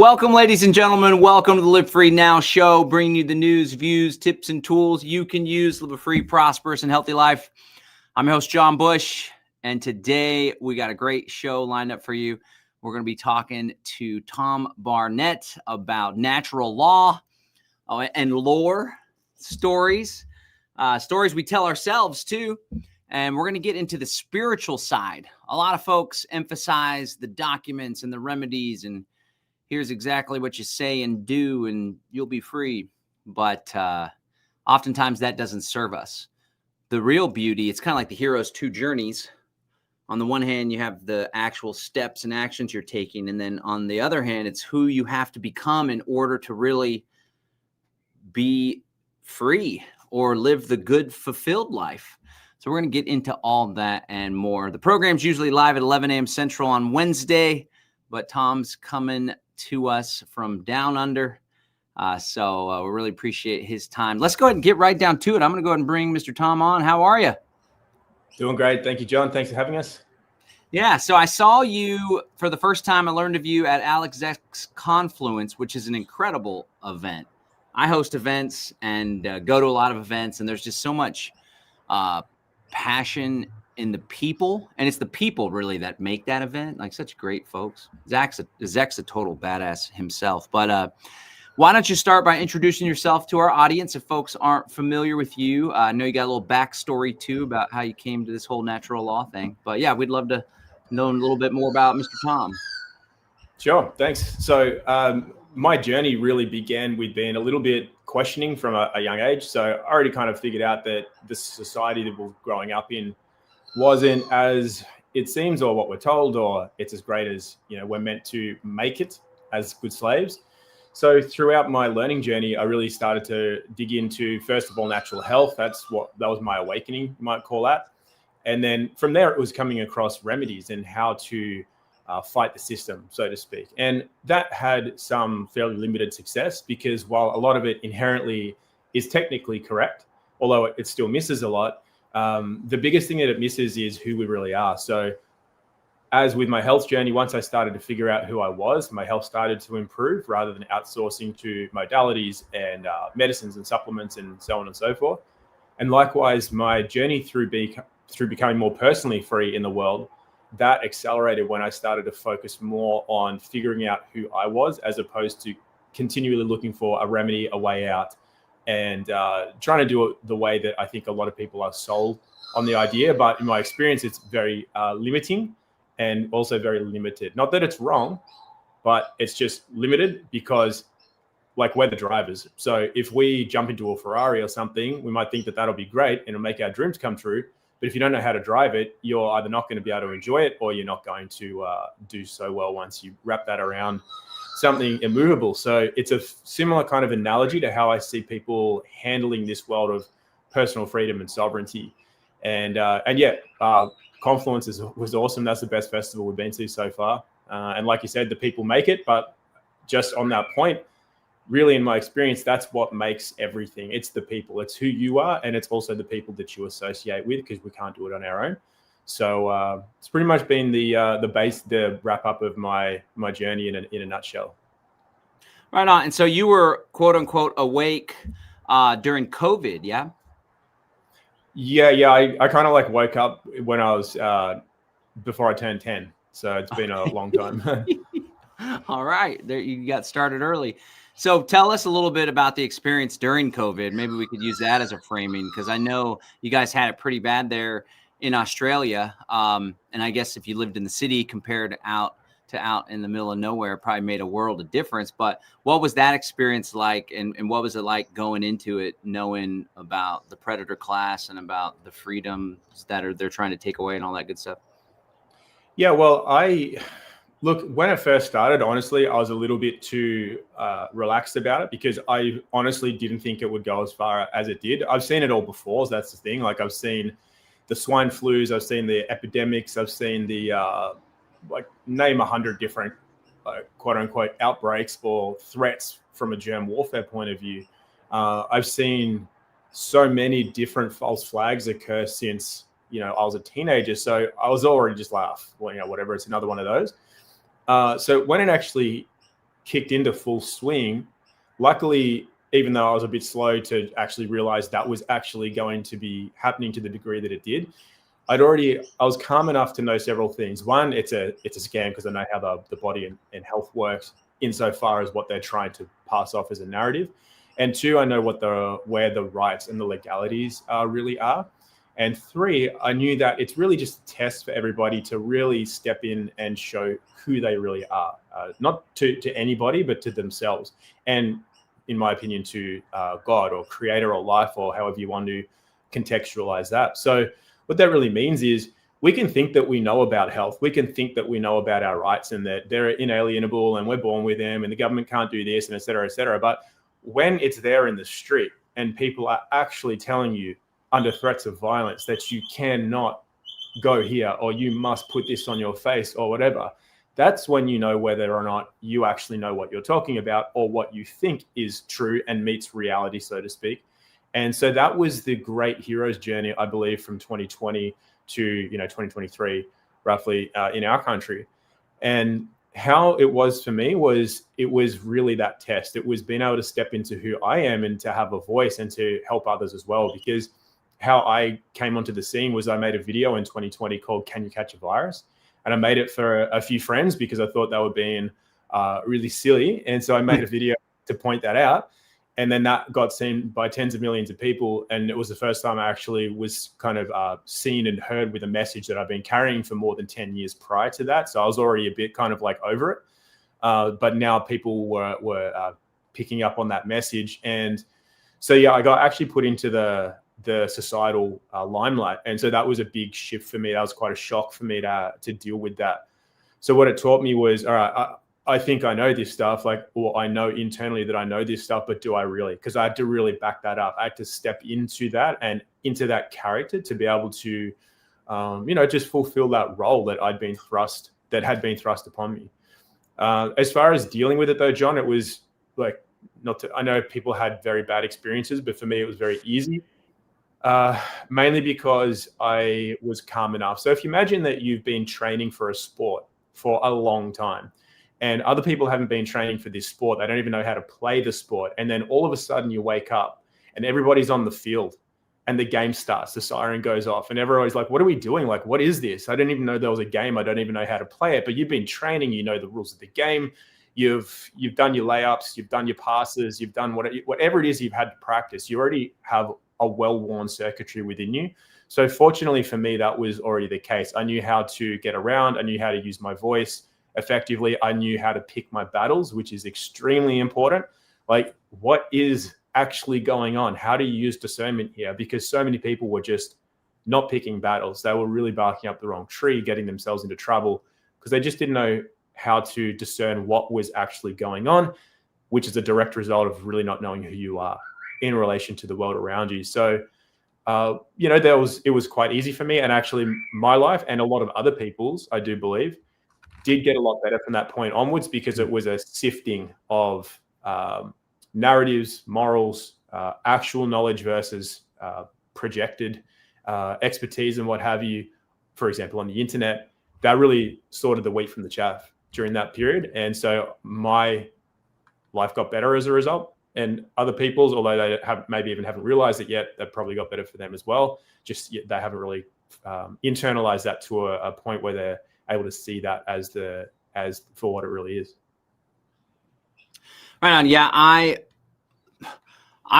Welcome, ladies and gentlemen. Welcome to the Live Free Now show, bringing you the news, views, tips, and tools you can use to live a free, prosperous, and healthy life. I'm your host, John Bush, and today we got a great show lined up for you. We're going to be talking to Tom Barnett about natural law and lore stories, stories we tell ourselves too. And we're going to get into the spiritual side. A lot of folks emphasize the documents and the remedies and here's exactly what you say and do, and you'll be free. But oftentimes that doesn't serve us. The real beauty, it's kind of like the hero's two journeys. On the one hand, you have the actual steps and actions you're taking. And then on the other hand, it's who you have to become in order to really be free or live the good, fulfilled life. So we're going to get into all that and more. The program's usually live at 11 a.m. Central on Wednesday, but Tom's coming to us from down under. So we really appreciate his time. Let's go ahead and get right down to it. I'm going to go ahead and bring Mr. Tom on. How are you? Doing great. Thank you, John. Thanks for having us. Yeah. So I saw you for the first time. I learned of you at Alex Z's Confluence, which is an incredible event. I host events and go to a lot of events, and there's just so much passion in the people, and it's the people really that make that event. Like such great folks. Zach's a total badass himself. But why don't you start by introducing yourself to our audience if folks aren't familiar with you? I know you got a little backstory too about how you came to this whole natural law thing. But yeah, we'd love to know a little bit more about Mr. Tom. Sure, thanks. So my journey really began with being a little bit questioning from a young age. So I already kind of figured out that the society that we're growing up in wasn't as it seems or what we're told, or it's as great as, we're meant to make it as good slaves. So throughout my learning journey, I really started to dig into, first of all, natural health. That was my awakening, you might call that. And then from there, it was coming across remedies and how to fight the system, so to speak. And that had some fairly limited success because while a lot of it inherently is technically correct, although it still misses a lot, the biggest thing that it misses is who we really are. So as with my health journey, once I started to figure out who I was, my health started to improve rather than outsourcing to modalities and medicines and supplements and so on and so forth. And likewise, my journey through becoming more personally free in the world, that accelerated when I started to focus more on figuring out who I was as opposed to continually looking for a remedy, a way out, and trying to do it the way that I think a lot of people are sold on the idea. But in my experience, it's very limiting and also very limited. Not that it's wrong, but it's just limited because like we're the drivers. So if we jump into a Ferrari or something, we might think that that'll be great and it'll make our dreams come true. But if you don't know how to drive it, you're either not going to be able to enjoy it or you're not going to do so well once you wrap that around something immovable. So it's a similar kind of analogy to how I see people handling this world of personal freedom and sovereignty. And Confluence was awesome. That's the best festival we've been to so far. And like you said, the people make it. But just on that point, really, in my experience, that's what makes everything. It's the people. It's who you are, and it's also the people that you associate with, because we can't do it on our own. So it's pretty much been the wrap up of my journey in a nutshell. Right on. And so you were quote unquote awake during COVID, yeah? Yeah. I kind of like woke up when I was before I turned 10. So it's been a long time. All right. There, you got started early. So tell us a little bit about the experience during COVID. Maybe we could use that as a framing, because I know you guys had it pretty bad there in Australia. And I guess if you lived in the city compared out in the middle of nowhere, probably made a world of difference. But what was that experience like? And what was it like going into it, knowing about the predator class and about the freedoms that they're trying to take away and all that good stuff? Yeah, well, Look, when it first started, honestly, I was a little bit too relaxed about it because I honestly didn't think it would go as far as it did. I've seen it all before, so that's the thing. Like I've seen the swine flus, I've seen the epidemics, I've seen the name 100 different quote unquote outbreaks or threats from a germ warfare point of view. I've seen so many different false flags occur since I was a teenager. So I was already just like, well, whatever, it's another one of those. So when it actually kicked into full swing. Luckily, even though I was a bit slow to actually realize that was actually going to be happening to the degree that it did, I was calm enough to know several things. One, it's a scam because I know how the body and health works insofar as what they're trying to pass off as a narrative. And two, I know where the rights and the legalities really are. And three, I knew that it's really just a test for everybody to really step in and show who they really are, not to anybody, but to themselves. And in my opinion, to God or creator or life, or however you want to contextualize that. So what that really means is we can think that we know about health. We can think that we know about our rights and that they're inalienable and we're born with them and the government can't do this and et cetera, et cetera. But when it's there in the street and people are actually telling you under threats of violence that you cannot go here or you must put this on your face or whatever, that's when you know whether or not you actually know what you're talking about or what you think is true and meets reality, so to speak. And so that was the great hero's journey, I believe, from 2020 to 2023, roughly, in our country. And how it was for me was it was really that test. It was being able to step into who I am and to have a voice and to help others as well. Because how I came onto the scene was I made a video in 2020 called "Can You Catch a Virus?" And I made it for a few friends because I thought they were being really silly. And so I made a video to point that out. And then that got seen by tens of millions of people. And it was the first time I actually was kind of seen and heard with a message that I've been carrying for more than 10 years prior to that. So I was already a bit kind of like over it. But now people were picking up on that message. And so, yeah, I got actually put into the societal limelight. And so that was a big shift for me. That was quite a shock for me to deal with that. So what it taught me was, all right, I think I know this stuff, or I know internally that I know this stuff, but do I really? Because I had to really back that up. I had to step into that and into that character to be able to, just fulfill that role that had been thrust upon me. As far as dealing with it though, John, it was like, I know people had very bad experiences, but for me, it was very easy. Mainly because I was calm enough. So if you imagine that you've been training for a sport for a long time and other people haven't been training for this sport, they don't even know how to play the sport. And then all of a sudden you wake up and everybody's on the field and the game starts, the siren goes off and everybody's like, what are we doing? Like, what is this? I didn't even know there was a game. I don't even know how to play it, but you've been training, you know the rules of the game. You've done your layups, you've done your passes, you've done whatever it is you've had to practice. You already have a well-worn circuitry within you. So fortunately for me, that was already the case. I knew how to get around. I knew how to use my voice effectively. I knew how to pick my battles, which is extremely important. Like, what is actually going on? How do you use discernment here? Because so many people were just not picking battles. They were really barking up the wrong tree, getting themselves into trouble because they just didn't know how to discern what was actually going on, which is a direct result of really not knowing who you are in relation to the world around you. So, it was quite easy for me. And actually my life and a lot of other people's, I do believe, did get a lot better from that point onwards because it was a sifting of narratives, morals, actual knowledge versus projected expertise and what have you, for example, on the internet. That really sorted the wheat from the chaff during that period. And so my life got better as a result. And other people's, although they haven't realized it yet, that probably got better for them as well. Just they haven't really internalized that to a point where they're able to see that as for what it really is. Right on. Yeah, I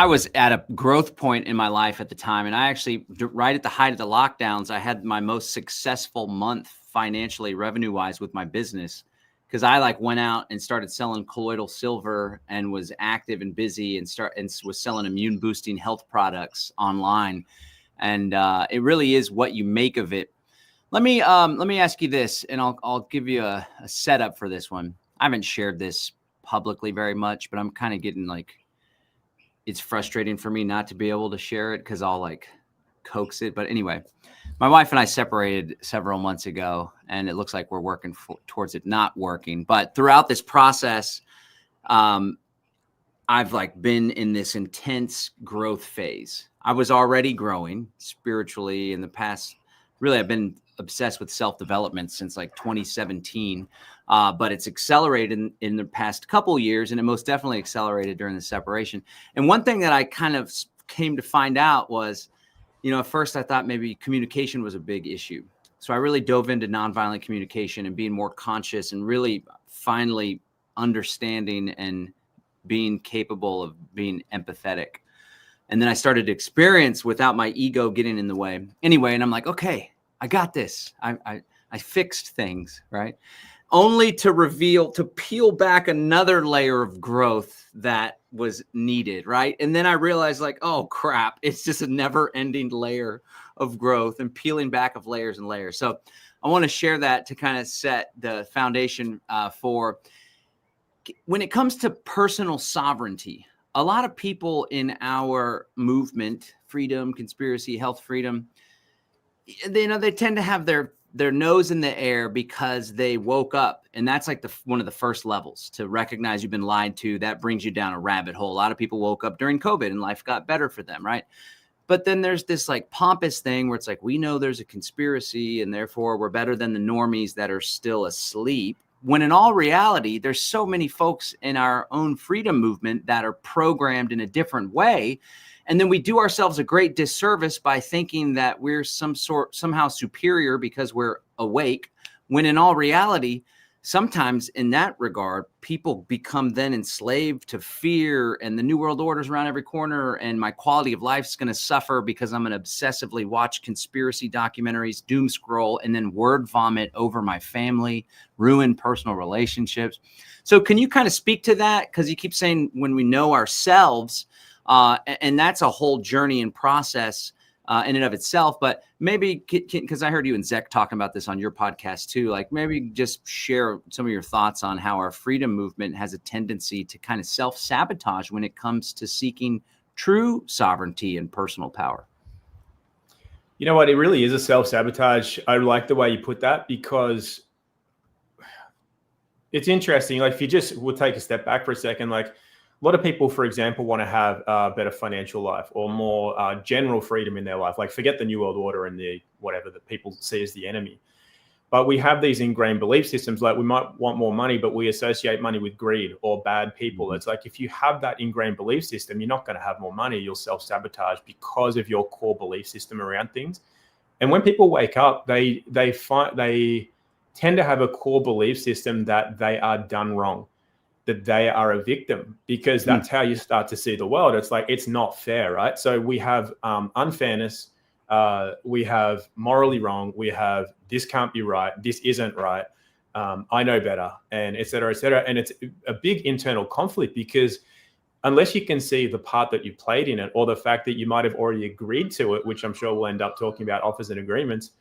was at a growth point in my life at the time, and I actually, right at the height of the lockdowns, I had my most successful month financially, revenue-wise, with my business. Because I went out and started selling colloidal silver and was active and busy and was selling immune boosting health products online. And it really is what you make of it. Let me ask you this, and I'll give you a setup for this one. I haven't shared this publicly very much, but I'm kind of getting it's frustrating for me not to be able to share it because I'll coax it. But anyway, my wife and I separated several months ago, and it looks like we're working towards it not working. But throughout this process, I've been in this intense growth phase. I was already growing spiritually in the past. Really, I've been obsessed with self-development since like 2017, but it's accelerated in the past couple years, and it most definitely accelerated during the separation. And one thing that I kind of came to find out was, at first I thought maybe communication was a big issue. So I really dove into nonviolent communication and being more conscious and really finally understanding and being capable of being empathetic. And then I started to experience without my ego getting in the way anyway. And I'm like, okay, I got this. I fixed things, right? Only to peel back another layer of growth that was needed, right? And then I realized like, oh crap, it's just a never ending layer of growth and peeling back of layers and layers. So I want to share that to kind of set the foundation for when it comes to personal sovereignty. A lot of people in our movement, freedom, conspiracy, health freedom, they tend to have their nose in the air because they woke up. And that's like one of the first levels to recognize you've been lied to. That brings you down a rabbit hole. A lot of people woke up during COVID and life got better for them, right? But then there's this like pompous thing where it's like, we know there's a conspiracy and therefore we're better than the normies that are still asleep. When in all reality, there's so many folks in our own freedom movement that are programmed in a different way. And then we do ourselves a great disservice by thinking that we're somehow superior because we're awake, when in all reality, sometimes in that regard, people become then enslaved to fear and the new world order's around every corner and my quality of life is going to suffer because I'm going to obsessively watch conspiracy documentaries, doom scroll, and then word vomit over my family, ruin personal relationships. So can you kind of speak to that? Because you keep saying when we know ourselves, and that's a whole journey and process in and of itself, but maybe because I heard you and Zach talking about this on your podcast too, like maybe just share some of your thoughts on how our freedom movement has a tendency to kind of self-sabotage when it comes to seeking true sovereignty and personal power. You know what? It really is a self-sabotage. I like the way you put that because it's interesting. Like if we'll take a step back for a second, like a lot of people, for example, want to have a better financial life or more general freedom in their life. Like forget the New World Order and the whatever that people see as the enemy. But we have these ingrained belief systems, like we might want more money, but we associate money with greed or bad people. It's like if you have that ingrained belief system, you're not going to have more money. You'll self-sabotage because of your core belief system around things. And when people wake up, they tend to have a core belief system that they are done wrong, that they are a victim, because that's how you start to see the world. It's like, it's not fair, right? So we have unfairness, we have morally wrong, we have this can't be right, this isn't right, I know better, and et cetera, et cetera. And it's a big internal conflict because unless you can see the part that you played in it or the fact that you might have already agreed to it, which I'm sure we'll end up talking about offers and agreements,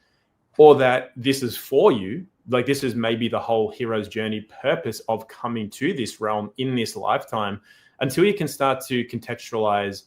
or that this is for you, like this is maybe the whole hero's journey purpose of coming to this realm in this lifetime, until you can start to contextualize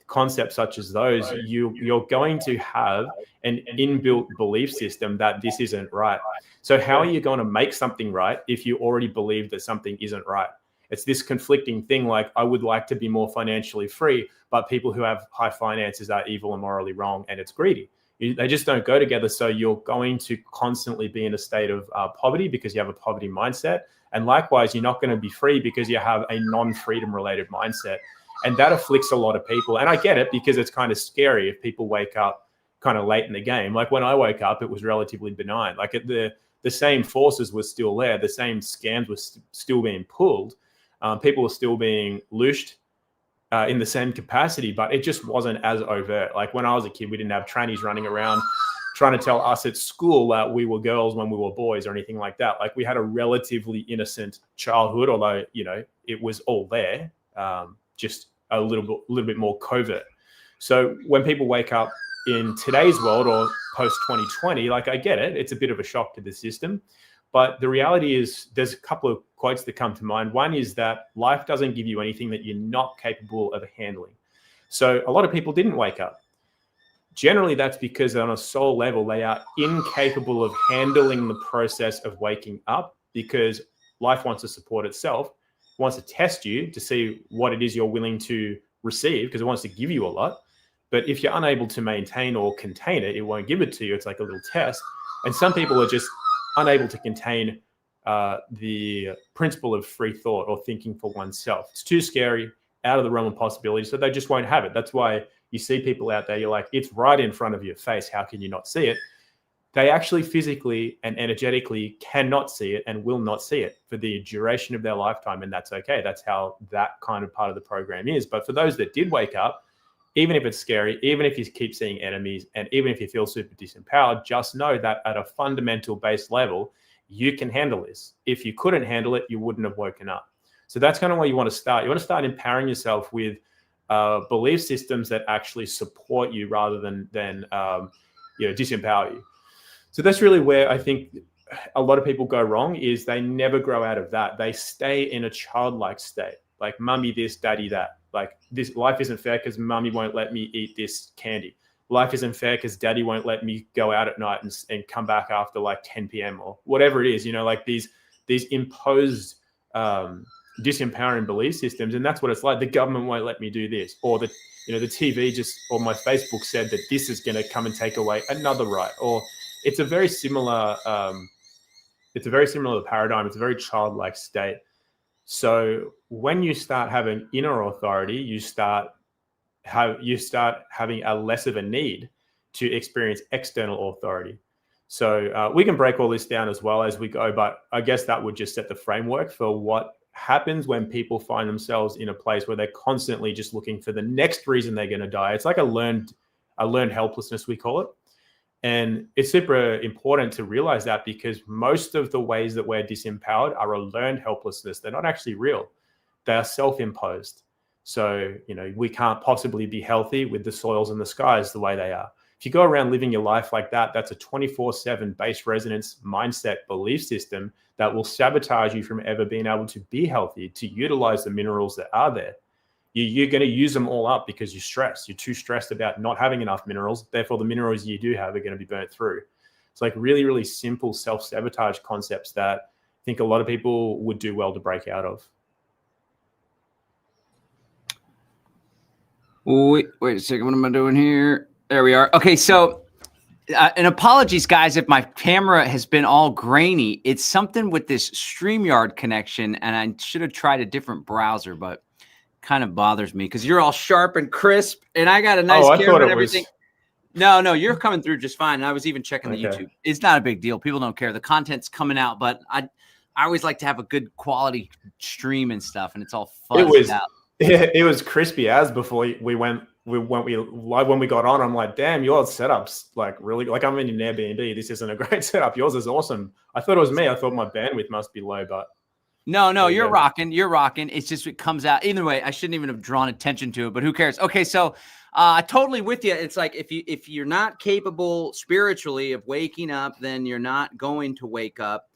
concepts such as those, you're going to have an inbuilt belief system that this isn't right. So how are you going to make something right if you already believe that something isn't right? It's this conflicting thing, like I would like to be more financially free, but people who have high finances are evil and morally wrong, and it's greedy. They just don't go together. So you're going to constantly be in a state of poverty because you have a poverty mindset. And likewise, you're not going to be free because you have a non-freedom related mindset. And that afflicts a lot of people. And I get it because it's kind of scary if people wake up kind of late in the game. Like when I woke up, it was relatively benign. Like the same forces were still there. The same scams were still being pulled. People were still being loosed in the same capacity, but it just wasn't as overt. Like when I was a kid, we didn't have trannies running around trying to tell us at school that we were girls when we were boys or anything like that. Like we had a relatively innocent childhood, although, you know, it was all there, just a little bit more covert. So when people wake up in today's world or post 2020, like I get it, it's a bit of a shock to the system. But the reality is there's a couple of quotes that come to mind. One is that life doesn't give you anything that you're not capable of handling. So a lot of people didn't wake up. Generally, that's because on a soul level, they are incapable of handling the process of waking up, because life wants to support itself, wants to test you to see what it is you're willing to receive, because it wants to give you a lot. But if you're unable to maintain or contain it, it won't give it to you. It's like a little test. And some people are just unable to contain the principle of free thought or thinking for oneself. It's too scary, out of the realm of possibility, so they just won't have it. That's why you see people out there, you're like, it's right in front of your face. How can you not see it? They actually physically and energetically cannot see it and will not see it for the duration of their lifetime. And that's okay. That's how that kind of part of the program is. But for those that did wake up, even if it's scary, even if you keep seeing enemies, and even if you feel super disempowered, just know that at a fundamental base level, you can handle this. If you couldn't handle it, you wouldn't have woken up. So that's kind of where you want to start. You want to start empowering yourself with belief systems that actually support you rather than disempower you. So that's really where I think a lot of people go wrong, is they never grow out of that. They stay in a childlike state, like mummy this, daddy that. Like, this life isn't fair because mummy won't let me eat this candy. Life isn't fair because daddy won't let me go out at night and come back after like 10 p.m. or whatever it is, like these imposed disempowering belief systems. And that's what it's like. The government won't let me do this, or the TV or my Facebook said that this is going to come and take away another right. Or it's a very similar paradigm. It's a very childlike state. So when you start having inner authority, you start having a less of a need to experience external authority. So we can break all this down as well as we go, but I guess that would just set the framework for what happens when people find themselves in a place where they're constantly just looking for the next reason they're going to die. It's like a learned helplessness, we call it. And it's super important to realize that, because most of the ways that we're disempowered are a learned helplessness. They're not actually real. They are self-imposed. So, we can't possibly be healthy with the soils and the skies the way they are. If you go around living your life like that, that's a 24/7 base resonance mindset belief system that will sabotage you from ever being able to be healthy, to utilize the minerals that are there. You're going to use them all up because you're stressed. You're too stressed about not having enough minerals. Therefore, the minerals you do have are going to be burnt through. It's like really, really simple self-sabotage concepts that I think a lot of people would do well to break out of. Wait a second. What am I doing here? There we are. Okay, so and apologies, guys, if my camera has been all grainy. It's something with this StreamYard connection, and I should have tried a different browser, but kind of bothers me because you're all sharp and crisp, and I got a nice camera and everything. No, you're coming through just fine. And I was even checking the YouTube. It's not a big deal. People don't care. The content's coming out, but I always like to have a good quality stream and stuff, and it's all fuzzed out. It was crispy as before when we got on. I'm like, damn, your setup's like really, like, I'm in an Airbnb. This isn't a great setup. Yours is awesome. I thought it was me. I thought my bandwidth must be low, but no, you're rocking. You're rocking. It's just, it comes out. Either way, I shouldn't even have drawn attention to it, but who cares? Okay, so totally with you. It's like if you're not capable spiritually of waking up, then you're not going to wake up.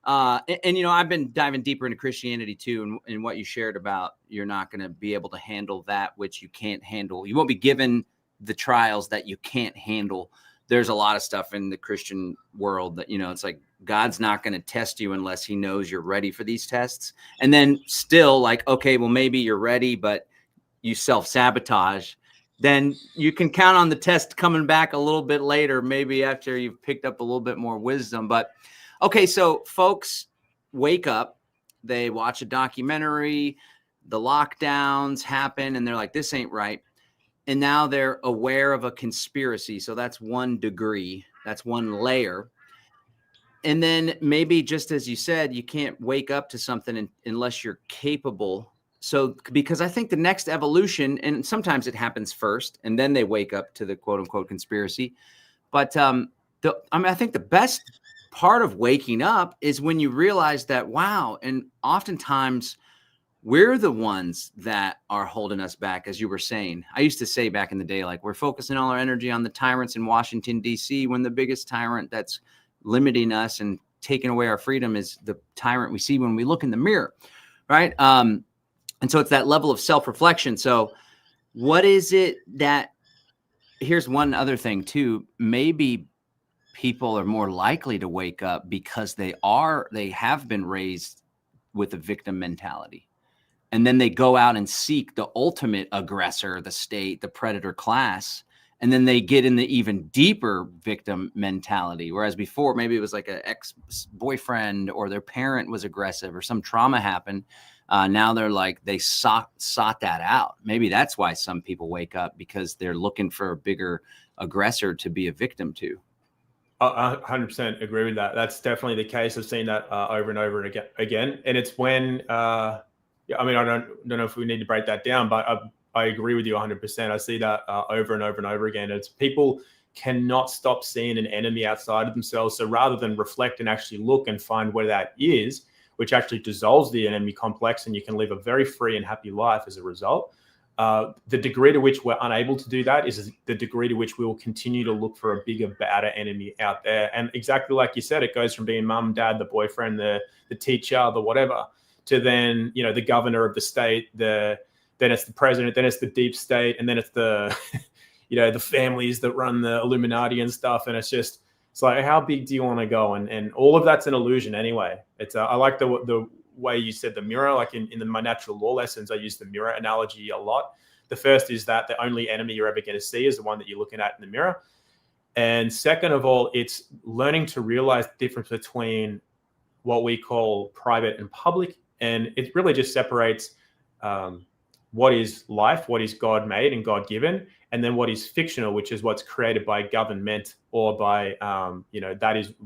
And I've been diving deeper into Christianity too, and what you shared about you're not going to be able to handle that which you can't handle. You won't be given the trials that you can't handle. There's a lot of stuff in the Christian world that, it's like God's not going to test you unless he knows you're ready for these tests. And then still like, okay, well, maybe you're ready, but you self-sabotage. Then you can count on the test coming back a little bit later, maybe after you've picked up a little bit more wisdom. But okay, so folks wake up, they watch a documentary, the lockdowns happen, and they're like, this ain't right. And now they're aware of a conspiracy. So that's one degree. That's one layer. And then maybe, just as you said, you can't wake up to something unless you're capable. So because I think the next evolution, and sometimes it happens first, and then they wake up to the quote unquote conspiracy. But I think the best part of waking up is when you realize that, wow, and oftentimes we're the ones that are holding us back, as you were saying. I used to say back in the day, like, we're focusing all our energy on the tyrants in Washington, D.C., when the biggest tyrant that's limiting us and taking away our freedom is the tyrant we see when we look in the mirror, right? And so it's that level of self-reflection. So what is it that, here's one other thing too, maybe people are more likely to wake up because they have been raised with a victim mentality. And then they go out and seek the ultimate aggressor, the state, the predator class. And then they get in the even deeper victim mentality. Whereas before, maybe it was like an ex-boyfriend or their parent was aggressive or some trauma happened. Now they're like, they sought that out. Maybe that's why some people wake up, because they're looking for a bigger aggressor to be a victim to. I 100% agree with that. That's definitely the case. I've seen that over and over again. And it's when, I mean, I don't know if we need to break that down, but I agree with you 100%. I see that over and over and over again. It's people cannot stop seeing an enemy outside of themselves. So rather than reflect and actually look and find where that is, which actually dissolves the enemy complex, and you can live a very free and happy life as a result. The degree to which we're unable to do that is the degree to which we will continue to look for a bigger, badder enemy out there. And exactly like you said, it goes from being mum, dad, the boyfriend, the teacher, the whatever, to then, the governor of the state, then it's the president, then it's the deep state, and then it's the, the families that run the Illuminati and stuff. And it's like, how big do you want to go? And all of that's an illusion anyway. It's I like the way you said the mirror, like in my natural law lessons, I use the mirror analogy a lot. The first is that the only enemy you're ever going to see is the one that you're looking at in the mirror. And second of all, it's learning to realize the difference between what we call private and public. And it really just separates what is life, what is God made and God given, and then what is fictional, which is what's created by government or by,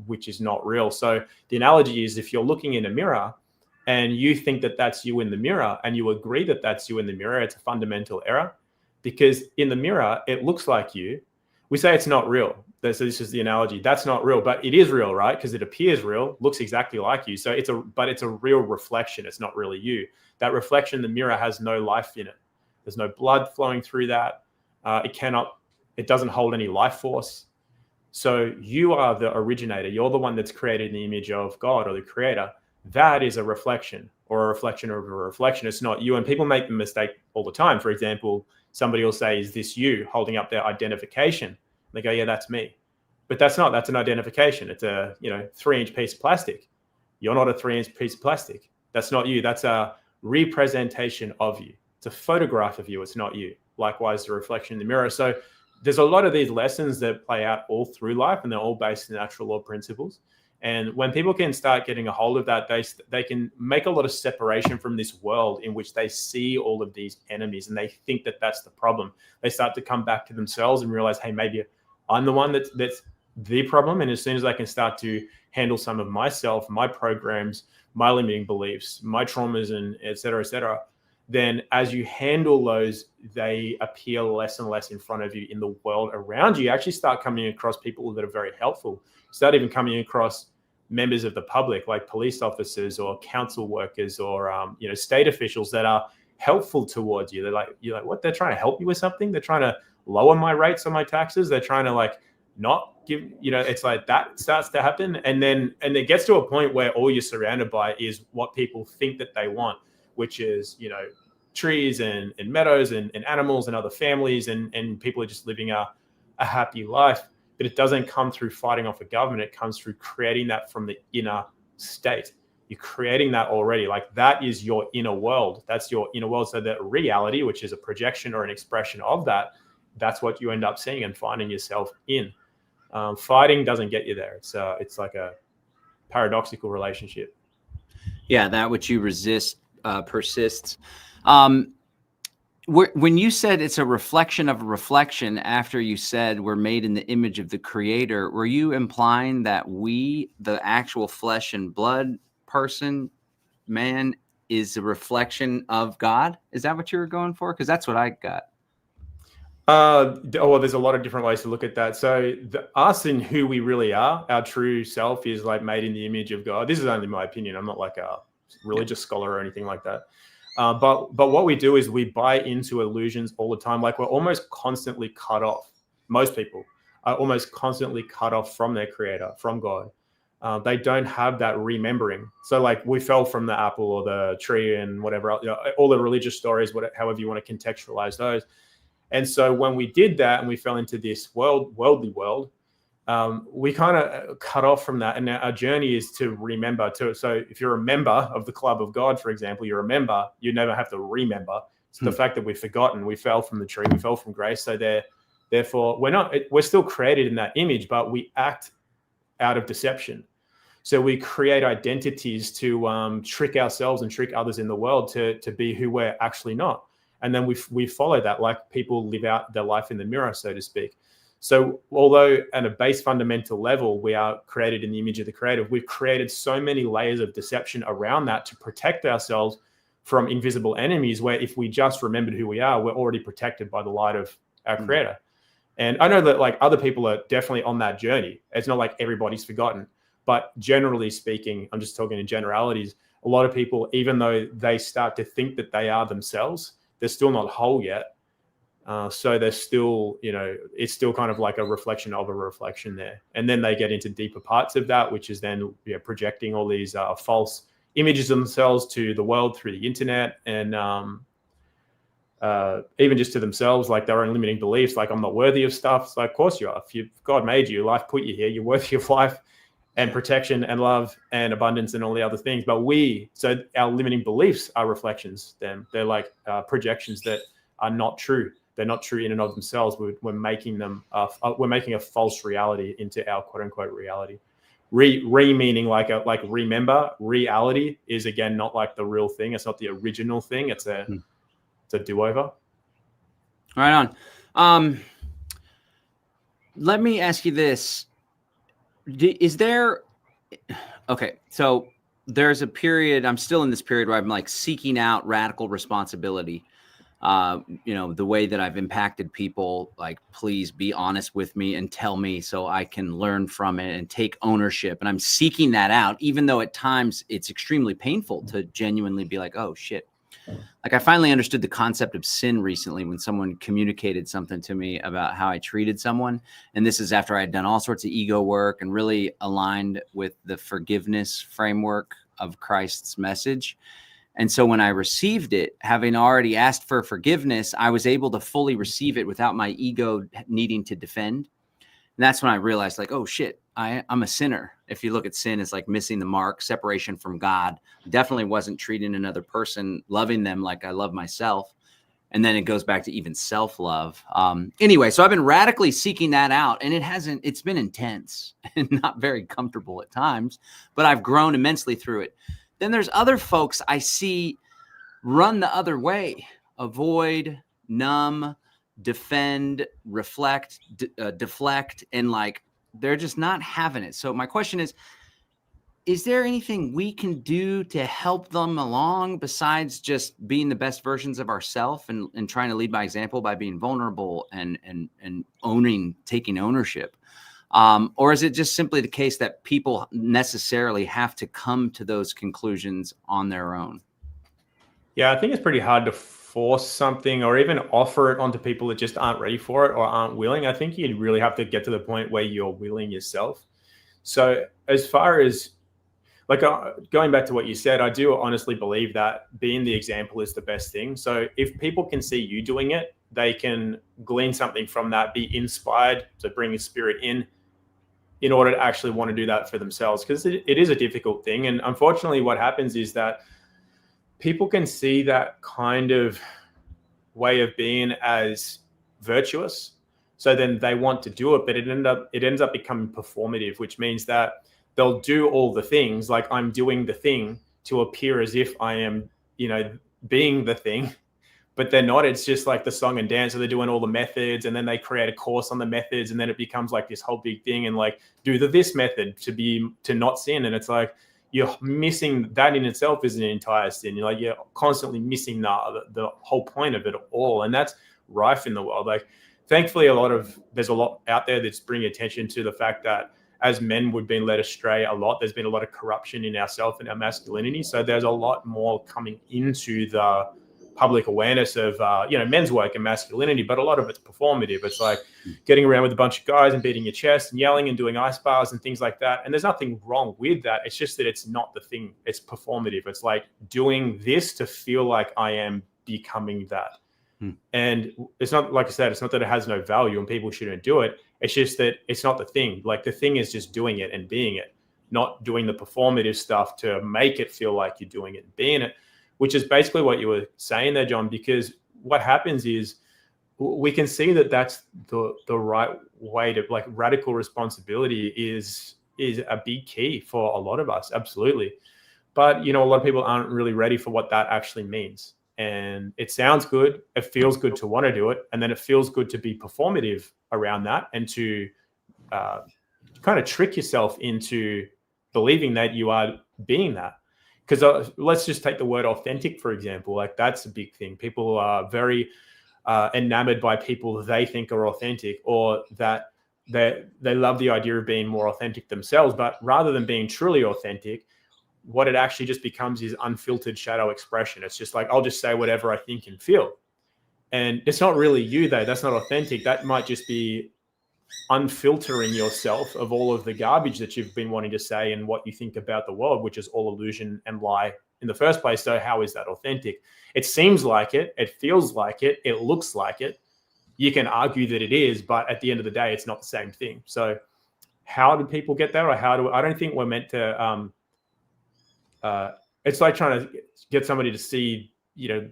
which is not real. So the analogy is, if you're looking in a mirror and you think that that's you in the mirror and you agree that that's you in the mirror, it's a fundamental error, because in the mirror, it looks like you. We say it's not real. So this is the analogy. That's not real, but it is real, right? Because it appears real, looks exactly like you. So it's a real reflection. It's not really you. That reflection in the mirror has no life in it. There's no blood flowing through that. It doesn't hold any life force. So you are the originator. You're the one that's created in the image of God or the creator. That is a reflection, or a reflection of a reflection. It's not you. And people make the mistake all the time. For example, somebody will say, is this you, holding up their identification? They go, yeah, that's me. But that's an identification. It's a 3-inch piece of plastic. You're not a 3-inch piece of plastic. That's not you. That's a representation of you. It's a photograph of you. It's not you. Likewise, the reflection in the mirror. So there's a lot of these lessons that play out all through life, and they're all based in natural law principles. And when people can start getting a hold of that, they can make a lot of separation from this world in which they see all of these enemies and they think that that's the problem. They start to come back to themselves and realize, hey, maybe I'm the one that's the problem. And as soon as I can start to handle some of myself, my programs, my limiting beliefs, my traumas, and et cetera, then as you handle those, they appear less and less in front of you in the world around you. You actually start coming across people that are very helpful. Start even coming across members of the public, like police officers or council workers or state officials that are helpful towards you. You're like, what? They're trying to help you with something? They're trying to lower my rates on my taxes? They're trying to not give, it's like that starts to happen. And it gets to a point where all you're surrounded by is what people think that they want, which is, trees and meadows and animals and other families and people are just living a happy life. But it doesn't come through fighting off a government. It comes through creating that from the inner state. You're creating that already. Like, that is your inner world. That's your inner world. So that reality, which is a projection or an expression of that, that's what you end up seeing and finding yourself in. Fighting doesn't get you there. It's like a paradoxical relationship. Yeah, that which you resist persists. When you said it's a reflection of a reflection, after you said we're made in the image of the creator, were you implying that we, the actual flesh and blood person, man, is a reflection of God? Is that what you were going for? Because that's what I got. Well, there's a lot of different ways to look at that. So us and who we really are, our true self, is like made in the image of God. This is only my opinion. I'm not like a religious scholar or anything like that. But what we do is we buy into illusions all the time. Like, we're almost constantly cut off. Most people are almost constantly cut off from their creator, from God. They don't have that remembering. So like, we fell from the apple or the tree and whatever, all the religious stories, however you want to contextualize those. And so when we did that and we fell into this worldly world, we kind of cut off from that. And our journey is to remember. So if you're a member of the club of God, for example, you're a member, you never have to remember. It's the fact that we've forgotten. We fell from the tree. We fell from grace. So therefore, we're still created in that image, but we act out of deception. So we create identities to trick ourselves and trick others in the world to be who we're actually not. And then we follow that, like people live out their life in the mirror, so to speak. So although at a base fundamental level, we are created in the image of the Creator, we've created so many layers of deception around that to protect ourselves from invisible enemies, where if we just remembered who we are, we're already protected by the light of our Creator. And I know that like other people are definitely on that journey. It's not like everybody's forgotten, but generally speaking, I'm just talking in generalities, a lot of people, even though they start to think that they are themselves, they're still not whole yet. So they're still, it's still kind of like a reflection of a reflection there. And then they get into deeper parts of that, which is then projecting all these false images of themselves to the world through the internet, and even just to themselves, like their own limiting beliefs, like I'm not worthy of stuff. It's like, of course you are. If God made you, life put you here, you're worthy of life and protection and love and abundance and all the other things. But so our limiting beliefs are reflections. They're like projections that are not true. They're not true in and of themselves. We're making them. We're making a false reality into our quote unquote reality. Meaning like remember. Reality is again not like the real thing. It's not the original thing. It's a do-over. Right on. Let me ask you this. Okay, so there's a period, I'm still in this period where I'm like seeking out radical responsibility. The way that I've impacted people, like, please be honest with me and tell me so I can learn from it and take ownership. And I'm seeking that out, even though at times it's extremely painful to genuinely be like, oh shit. Like, I finally understood the concept of sin recently when someone communicated something to me about how I treated someone. And this is after I had done all sorts of ego work and really aligned with the forgiveness framework of Christ's message. And so when I received it, having already asked for forgiveness, I was able to fully receive it without my ego needing to defend. And that's when I realized, like, oh shit, I'm a sinner. If you look at sin as like missing the mark, separation from God, definitely wasn't treating another person, loving them like I love myself. And then it goes back to even self-love. Anyway, so I've been radically seeking that out, and it's been intense and not very comfortable at times, but I've grown immensely through it. Then there's other folks I see run the other way, avoid, numb, defend, reflect, deflect, and like they're just not having it. So my question is there anything we can do to help them along besides just being the best versions of ourselves and trying to lead by example by being vulnerable and taking ownership? Or is it just simply the case that people necessarily have to come to those conclusions on their own? Yeah, I think it's pretty hard to force something or even offer it onto people that just aren't ready for it or aren't willing. I think you'd really have to get to the point where you're willing yourself. So as far as like going back to what you said, I do honestly believe that being the example is the best thing. So if people can see you doing it, they can glean something from that, be inspired, so bring your spirit in order to actually want to do that for themselves, because it is a difficult thing. And unfortunately, what happens is that people can see that kind of way of being as virtuous. So then they want to do it, but it ends up becoming performative, which means that they'll do all the things, like I'm doing the thing to appear as if I am, being the thing, but they're not. It's just like the song and dance. So they're doing all the methods, and then they create a course on the methods, and then it becomes like this whole big thing, and like do this method to not sin. And it's like, you're missing that in itself is an entire sin. You're constantly missing the whole point of it all. And that's rife in the world. Like, thankfully, there's a lot out there that's bringing attention to the fact that as men, we've been led astray a lot. There's been a lot of corruption in ourselves and our masculinity. So there's a lot more coming into the public awareness of, men's work and masculinity, but a lot of it's performative. It's like getting around with a bunch of guys and beating your chest and yelling and doing ice bars and things like that. And there's nothing wrong with that. It's just that it's not the thing. It's performative. It's like doing this to feel like I am becoming that. And it's not, like I said, it's not that it has no value and people shouldn't do it. It's just that it's not the thing. Like the thing is just doing it and being it, not doing the performative stuff to make it feel like you're doing it and being it, which is basically what you were saying there, John, because what happens is we can see that that's the right way to, like, radical responsibility is a big key for a lot of us. Absolutely. But, a lot of people aren't really ready for what that actually means. And it sounds good. It feels good to want to do it. And then it feels good to be performative around that and to kind of trick yourself into believing that you are being that. Because let's just take the word authentic, for example. Like, that's a big thing. People are very enamored by people they think are authentic, or that they love the idea of being more authentic themselves. But rather than being truly authentic, what it actually just becomes is unfiltered shadow expression. It's just like, I'll just say whatever I think and feel. And it's not really you, though. That's not authentic. That might just be unfiltering yourself of all of the garbage that you've been wanting to say and what you think about the world, which is all illusion and lie in the first place. So how is that authentic? It seems like it. It feels like it. It looks like it. You can argue that it is, but at the end of the day, it's not the same thing. So how do people get there? Or I don't think we're meant to, it's like trying to get somebody to see,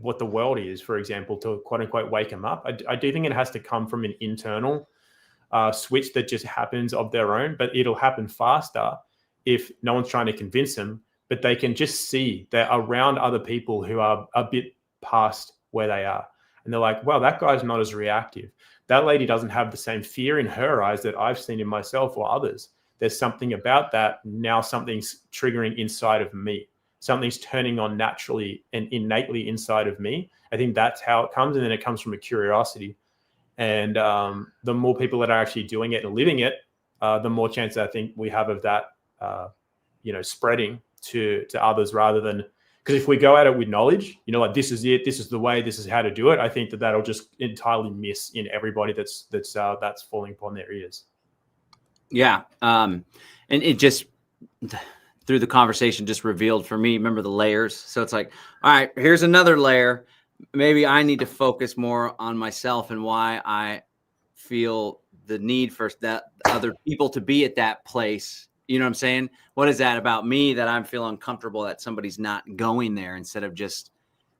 what the world is, for example, to quote unquote wake them up. I do think it has to come from an internal switch that just happens of their own, but it'll happen faster if no one's trying to convince them, but they can just see they're around other people who are a bit past where they are. And they're like, well, that guy's not as reactive. That lady doesn't have the same fear in her eyes that I've seen in myself or others. There's something about that. Now something's triggering inside of me. Something's turning on naturally and innately inside of me. I think that's how it comes. And then it comes from a curiosity. And the more people that are actually doing it and living it, the more chance I think we have of that, spreading to others, rather than, because if we go at it with knowledge, like, this is it, this is the way, this is how to do it, I think that'll just entirely miss in everybody that's falling upon their ears. Yeah. And it just, through the conversation, just revealed for me, remember the layers. So it's like, all right, here's another layer. Maybe I need to focus more on myself and why I feel the need for that other people to be at that place. You know what I'm saying? What is that about me that I feel uncomfortable that somebody's not going there instead of just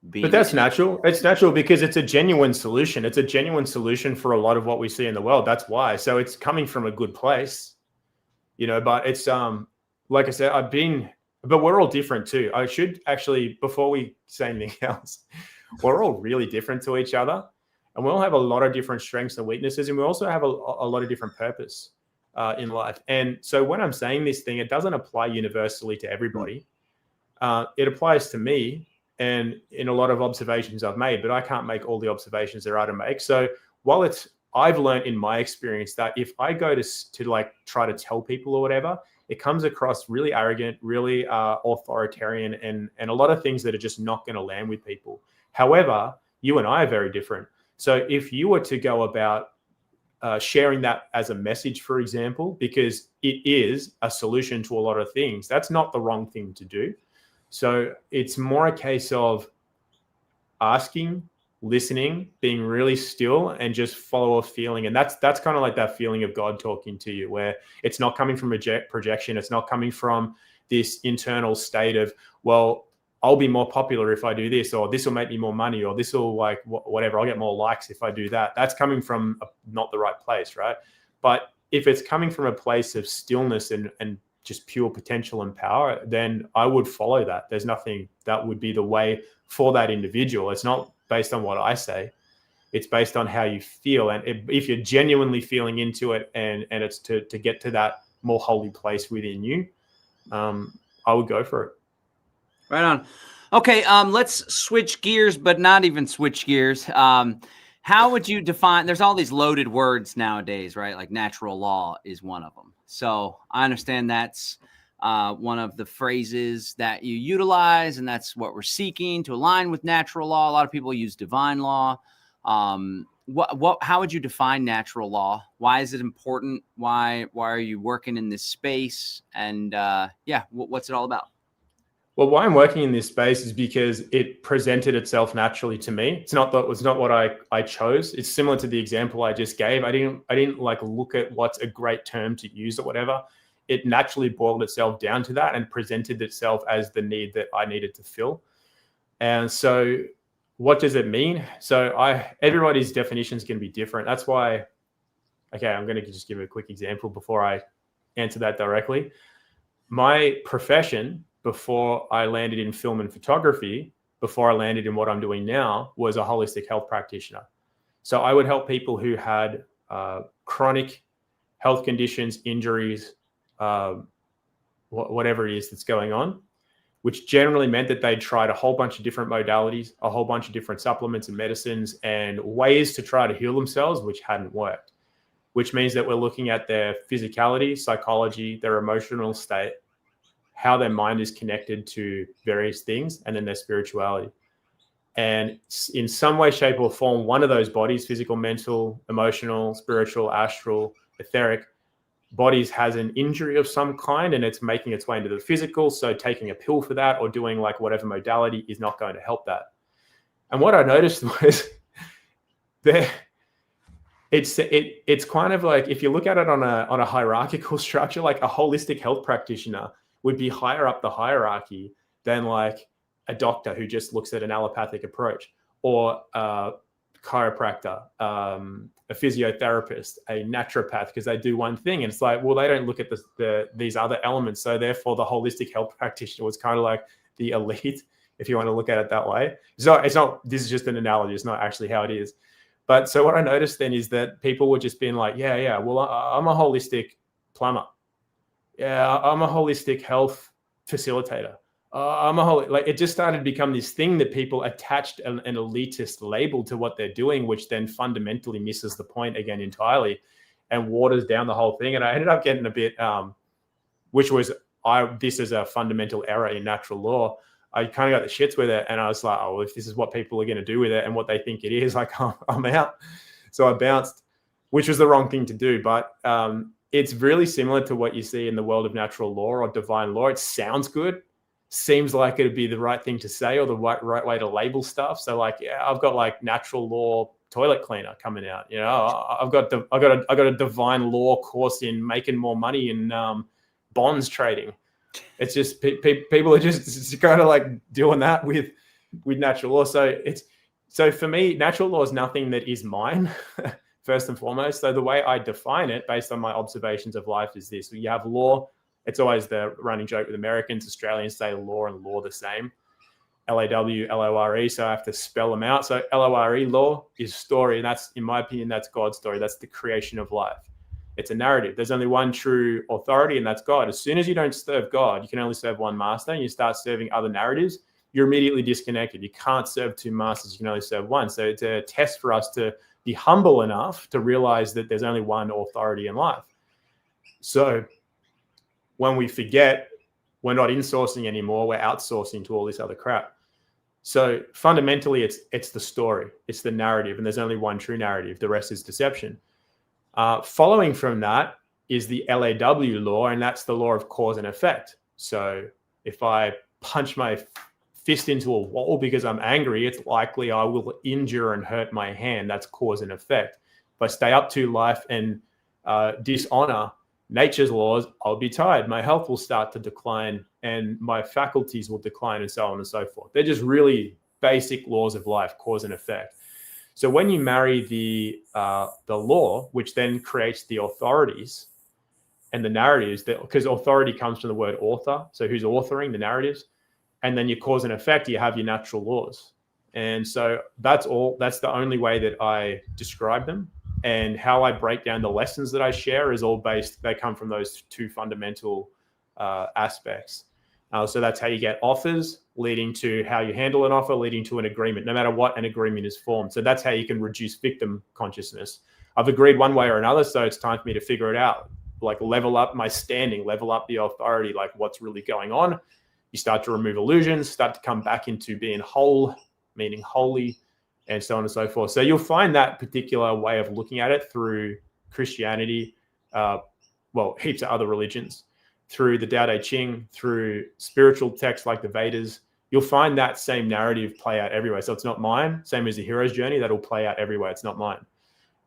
being? But that's natural. It's natural because it's a genuine solution. It's a genuine solution for a lot of what we see in the world. That's why. So it's coming from a good place, but it's, like I said, but we're all different too. I should actually, before we say anything else, we're all really different to each other, and we all have a lot of different strengths and weaknesses, and we also have a lot of different purpose in life. And so when I'm saying this thing, it doesn't apply universally to everybody. It applies to me and in a lot of observations I've made, but I can't make all the observations there are to make. So while I've learned in my experience that if I go to like try to tell people or whatever, it comes across really arrogant, really authoritarian, and a lot of things that are just not going to land with people. However, you and I are very different. So if you were to go about sharing that as a message, for example, because it is a solution to a lot of things, that's not the wrong thing to do. So it's more a case of asking, listening, being really still, and just follow a feeling. And that's kind of like that feeling of God talking to you, where it's not coming from projection. It's not coming from this internal state of, well, I'll be more popular if I do this, or this will make me more money, or this will, like, whatever, I'll get more likes if I do that. That's coming from not the right place, right? But if it's coming from a place of stillness and just pure potential and power, then I would follow that. There's nothing that would be the way for that individual. It's not based on what I say. It's based on how you feel. And if you're genuinely feeling into it and it's to get to that more holy place within you, I would go for it. Right on. Okay, let's switch gears, but not even switch gears. How would you define, there's all these loaded words nowadays, right? Like natural law is one of them. So I understand that's one of the phrases that you utilize, and that's what we're seeking to align with natural law. A lot of people use divine law. How would you define natural law? Why is it important? Why are you working in this space? And what's it all about? Well, why I'm working in this space is because it presented itself naturally to me. It's not what I chose. It's similar to the example I just gave. I didn't like look at what's a great term to use or whatever. It naturally boiled itself down to that and presented itself as the need that I needed to fill. And so what does it mean? So everybody's definition is going to be different. That's why, okay, I'm going to just give a quick example before I answer that directly. My profession before I landed in film and photography, before I landed in what I'm doing now, was a holistic health practitioner. So I would help people who had chronic health conditions, injuries, whatever it is that's going on, which generally meant that they'd tried a whole bunch of different modalities, a whole bunch of different supplements and medicines and ways to try to heal themselves, which hadn't worked, which means that we're looking at their physicality, psychology, their emotional state, how their mind is connected to various things, and then their spirituality. And in some way, shape, or form, one of those bodies, physical, mental, emotional, spiritual, astral, etheric bodies, has an injury of some kind, and it's making its way into the physical. So taking a pill for that or doing like whatever modality is not going to help that. And what I noticed was it's kind of like, if you look at it on a hierarchical structure, like a holistic health practitioner would be higher up the hierarchy than like a doctor who just looks at an allopathic approach, or a chiropractor, a physiotherapist, a naturopath, because they do one thing. And it's like, well, they don't look at these other elements. So therefore the holistic health practitioner was kind of like the elite, if you want to look at it that way. So it's not, this is just an analogy. It's not actually how it is. But so what I noticed then is that people were just being like, yeah, well, I'm a holistic plumber. Yeah, I'm a holistic health facilitator. Like, it just started to become this thing that people attached an elitist label to what they're doing, which then fundamentally misses the point again entirely and waters down the whole thing. And I ended up getting a bit, this is a fundamental error in natural law. I kind of got the shits with it, and I was like, oh, well, if this is what people are going to do with it and what they think it is, like, I'm out. So I bounced, which was the wrong thing to do. But it's really similar to what you see in the world of natural law or divine law. It sounds good, seems like it'd be the right thing to say or the right way to label stuff. So like, yeah, I've got like natural law toilet cleaner coming out. You know, I got a divine law course in making more money in bonds trading. It's just people are just kind of like doing that with natural law. So for me, natural law is nothing that is mine. First and foremost. So the way I define it based on my observations of life is this. You have law. It's always the running joke with Americans. Australians say law and law the same. L-A-W, L-O-R-E. So I have to spell them out. So L-O-R-E, law, is story. And that's, in my opinion, that's God's story. That's the creation of life. It's a narrative. There's only one true authority, and that's God. As soon as you don't serve God, you can only serve one master, and you start serving other narratives, you're immediately disconnected. You can't serve two masters. You can only serve one. So it's a test for us to be humble enough to realize that there's only one authority in life. So when we forget, we're not insourcing anymore, we're outsourcing to all this other crap. So fundamentally, it's the story, it's the narrative, and there's only one true narrative. The rest is deception. Following from that is the LAW law, and that's the law of cause and effect. So if I punch my fist into a wall because I'm angry, it's likely I will injure and hurt my hand. That's cause and effect. If I stay up to life and dishonor nature's laws, I'll be tired. My health will start to decline and my faculties will decline, and so on and so forth. They're just really basic laws of life, cause and effect. So when you marry the law, which then creates the authorities and the narratives, because authority comes from the word author, so who's authoring the narratives, and then your cause and effect, you have your natural laws. And so that's the only way that I describe them. And how I break down the lessons that I share is all they come from those two fundamental aspects. So that's how you get offers, leading to how you handle an offer, leading to an agreement, no matter what an agreement is formed. So that's how you can reduce victim consciousness. I've agreed one way or another, so it's time for me to figure it out, like level up my standing, level up the authority, like what's really going on. You start to remove illusions, start to come back into being whole, meaning holy, and so on and so forth. So you'll find that particular way of looking at it through Christianity, heaps of other religions. through the Tao Te Ching, through spiritual texts like the Vedas, you'll find that same narrative play out everywhere. So it's not mine, same as the hero's journey, that'll play out everywhere. It's not mine.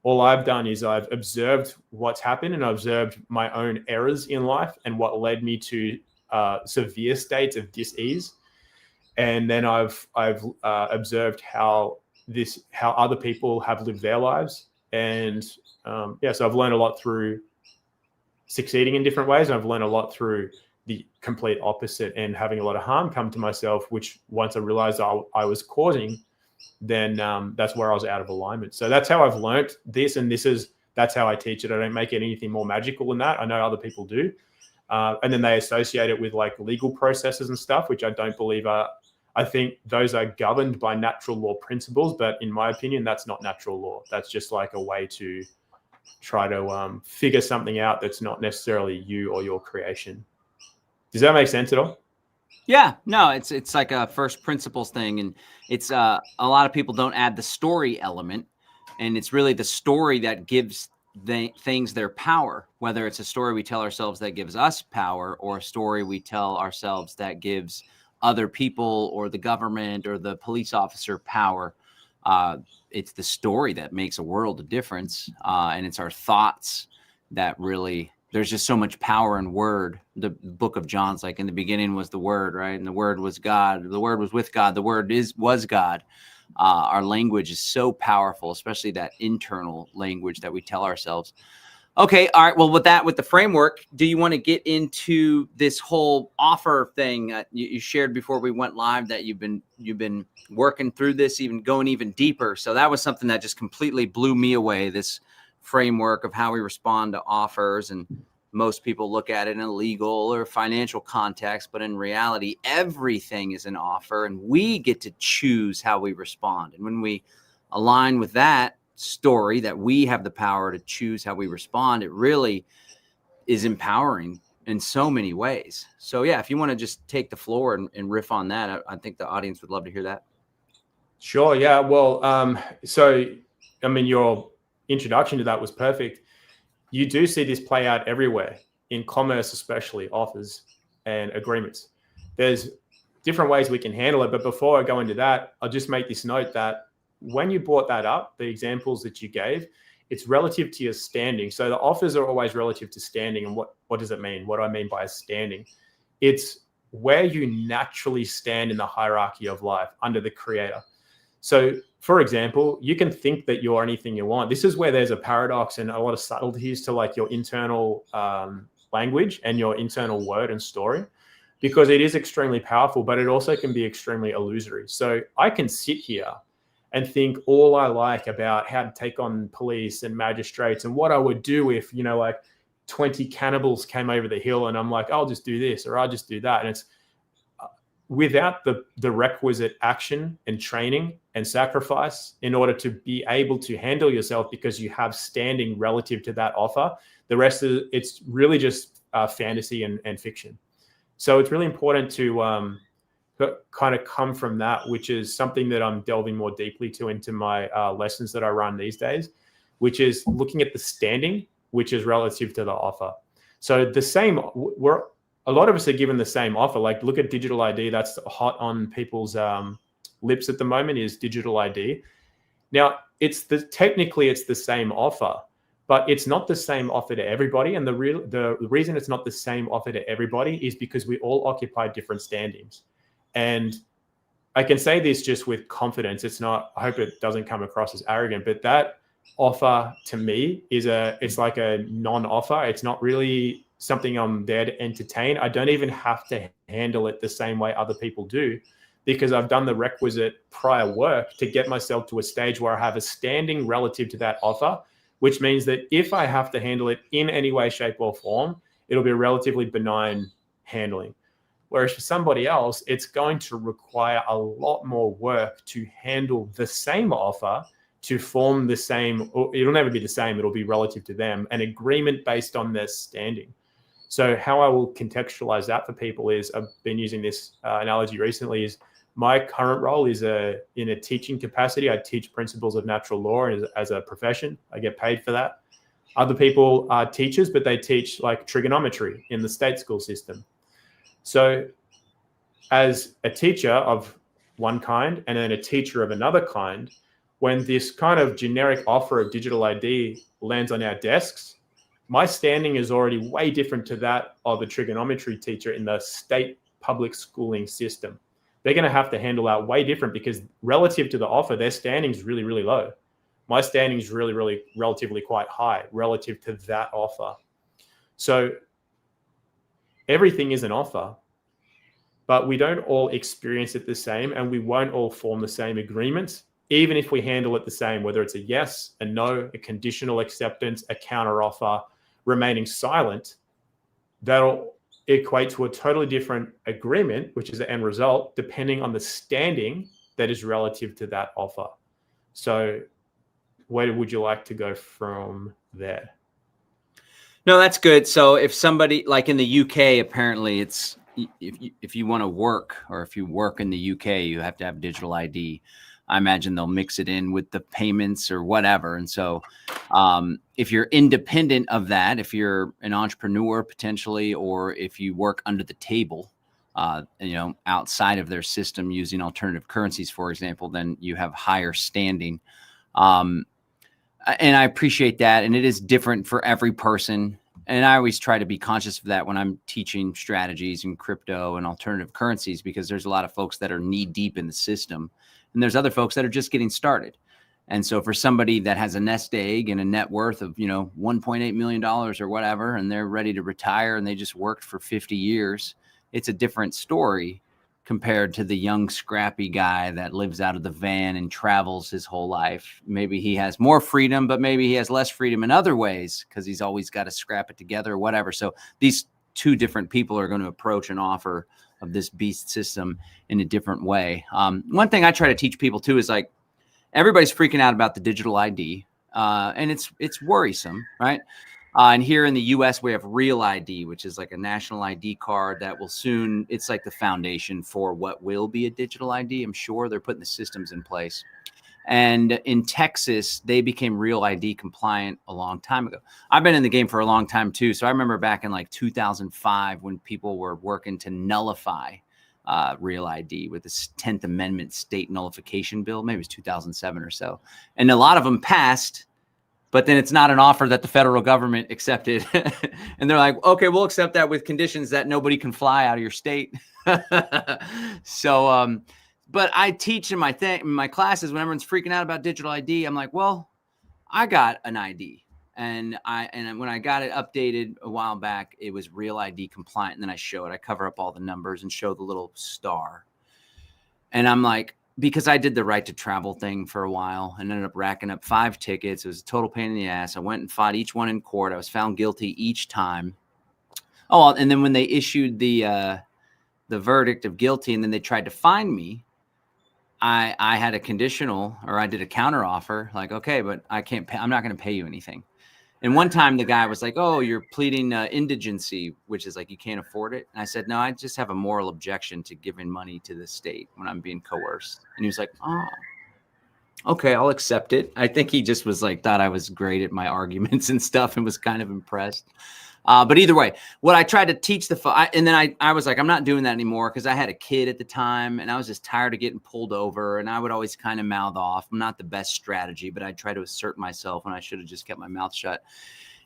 All I've done is I've observed what's happened, and I've observed my own errors in life and what led me to severe states of dis-ease. And then I've observed how other people have lived their lives. And so I've learned a lot through succeeding in different ways. And I've learned a lot through the complete opposite and having a lot of harm come to myself, which once I realized I was causing, then that's where I was out of alignment. So that's how I've learned this. And that's how I teach it. I don't make it anything more magical than that. I know other people do. And then they associate it with like legal processes and stuff, which I don't believe I think those are governed by natural law principles. But in my opinion, that's not natural law. That's just like a way to try to figure something out that's not necessarily you or your creation. Does that make sense at all? Yeah, no, it's like a first principles thing, and it's a lot of people don't add the story element, and it's really the story that gives things their power. Whether it's a story we tell ourselves that gives us power, or a story we tell ourselves that gives other people or the government or the police officer power. It's the story that makes a world of difference, and it's our thoughts that really. There's just so much power in word. The book of John's like, in the beginning was the word, right? And the word was God. The word was with God. The word was God. Our language is so powerful, especially that internal language that we tell ourselves. Okay. All right. Well, with the framework, do you want to get into this whole offer thing you shared before we went live, that you've been working through this, even going even deeper? So that was something that just completely blew me away, this framework of how we respond to offers. And most people look at it in a legal or financial context, but in reality, everything is an offer, and we get to choose how we respond. And when we align with that story, that we have the power to choose how we respond, it really is empowering in so many ways. So yeah, if you want to just take the floor and riff on that, I think the audience would love to hear that. Sure. Yeah. Well, so, I mean, your introduction to that was perfect. You do see this play out everywhere, in commerce, especially offers and agreements. There's different ways we can handle it. But before I go into that, I'll just make this note that when you brought that up, the examples that you gave, it's relative to your standing. So the offers are always relative to standing. And what does it mean? What do I mean by standing? It's where you naturally stand in the hierarchy of life under the creator. So, for example, you can think that you're anything you want. This is where there's a paradox and a lot of subtleties to like your internal language and your internal word and story, because it is extremely powerful, but it also can be extremely illusory. So I can sit here and think all I like about how to take on police and magistrates and what I would do if, like 20 cannibals came over the hill, and I'm like, I'll just do this or I'll just do that. And it's without the requisite action and training and sacrifice in order to be able to handle yourself, because you have standing relative to that offer. The rest of it's really just fantasy and fiction. So it's really important to kind of come from that, which is something that I'm delving more deeply into my lessons that I run these days, which is looking at the standing, which is relative to the offer. So the same, a lot of us are given the same offer. Like, look at digital ID. That's hot on people's lips at the moment, is digital ID. Now, technically it's the same offer, but it's not the same offer to everybody. And the reason it's not the same offer to everybody is because we all occupy different standings. And I can say this just with confidence. It's not, I hope it doesn't come across as arrogant, but that offer to me it's like a non-offer. It's not really something I'm there to entertain. I don't even have to handle it the same way other people do, because I've done the requisite prior work to get myself to a stage where I have a standing relative to that offer, which means that if I have to handle it in any way, shape, or form, it'll be a relatively benign handling. Whereas for somebody else, it's going to require a lot more work to handle the same offer, to form the same, or it'll never be the same, it'll be relative to them, an agreement based on their standing. So how I will contextualize that for people is, I've been using this analogy recently, is my current role is in a teaching capacity. I teach principles of natural law as a profession. I get paid for that. Other people are teachers, but they teach like trigonometry in the state school system. So as a teacher of one kind and then a teacher of another kind, when this kind of generic offer of digital ID lands on our desks, my standing is already way different to that of a trigonometry teacher in the state public schooling system. They're going to have to handle that way different because relative to the offer, their standing is really, really low. My standing is really, really relatively quite high relative to that offer. So everything is an offer, but we don't all experience it the same, and we won't all form the same agreements, even if we handle it the same, whether it's a yes, a no, a conditional acceptance, a counter offer, remaining silent. That'll equate to a totally different agreement, which is the end result, depending on the standing that is relative to that offer. So where would you like to go from there? No, that's good. So if somebody, like in the UK, apparently it's, if you want to work, or if you work in the UK, you have to have digital ID. I imagine they'll mix it in with the payments or whatever. And so if you're independent of that, if you're an entrepreneur potentially, or if you work under the table, outside of their system using alternative currencies, for example, then you have higher standing. And I appreciate that. And it is different for every person. And I always try to be conscious of that when I'm teaching strategies in crypto and alternative currencies, because there's a lot of folks that are knee deep in the system. And there's other folks that are just getting started. And so for somebody that has a nest egg and a net worth of, $1.8 million or whatever, and they're ready to retire and they just worked for 50 years, it's a different story compared to the young, scrappy guy that lives out of the van and travels his whole life. Maybe he has more freedom, but maybe he has less freedom in other ways because he's always got to scrap it together or whatever. So these two different people are going to approach an offer of this beast system in a different way. One thing I try to teach people too is like, everybody's freaking out about the digital ID, and it's worrisome, right? And here in the US, we have Real ID, which is like a national ID card that will soon, it's like the foundation for what will be a digital ID. I'm sure they're putting the systems in place. And in Texas, they became Real ID compliant a long time ago. I've been in the game for a long time too. So I remember back in like 2005 when people were working to nullify Real ID with the 10th Amendment state nullification bill. Maybe it was 2007 or so. And a lot of them passed, but then it's not an offer that the federal government accepted. And they're like, okay, we'll accept that with conditions that nobody can fly out of your state. So, but I teach in my classes when everyone's freaking out about digital ID. I'm like, well, I got an ID, and when I got it updated a while back, it was Real ID compliant. And then I show it. I cover up all the numbers and show the little star. And I'm like, because I did the right to travel thing for a while and ended up racking up 5 tickets. It was a total pain in the ass. I went and fought each one in court. I was found guilty each time. Oh, and then when they issued the verdict of guilty, and then they tried to fine me, I had a conditional, or I did a counter offer, like, okay, but I can't pay, I'm not going to pay you anything. And one time the guy was like, oh, you're pleading indigency, which is like you can't afford it. And I said, no, I just have a moral objection to giving money to the state when I'm being coerced. And he was like, oh, okay, I'll accept it. I think he just was like, thought I was great at my arguments and stuff and was kind of impressed. But either way, what I tried to teach and then I was like, I'm not doing that anymore because I had a kid at the time and I was just tired of getting pulled over, and I would always kind of mouth off. I'm not the best strategy, but I try to assert myself, and I should have just kept my mouth shut.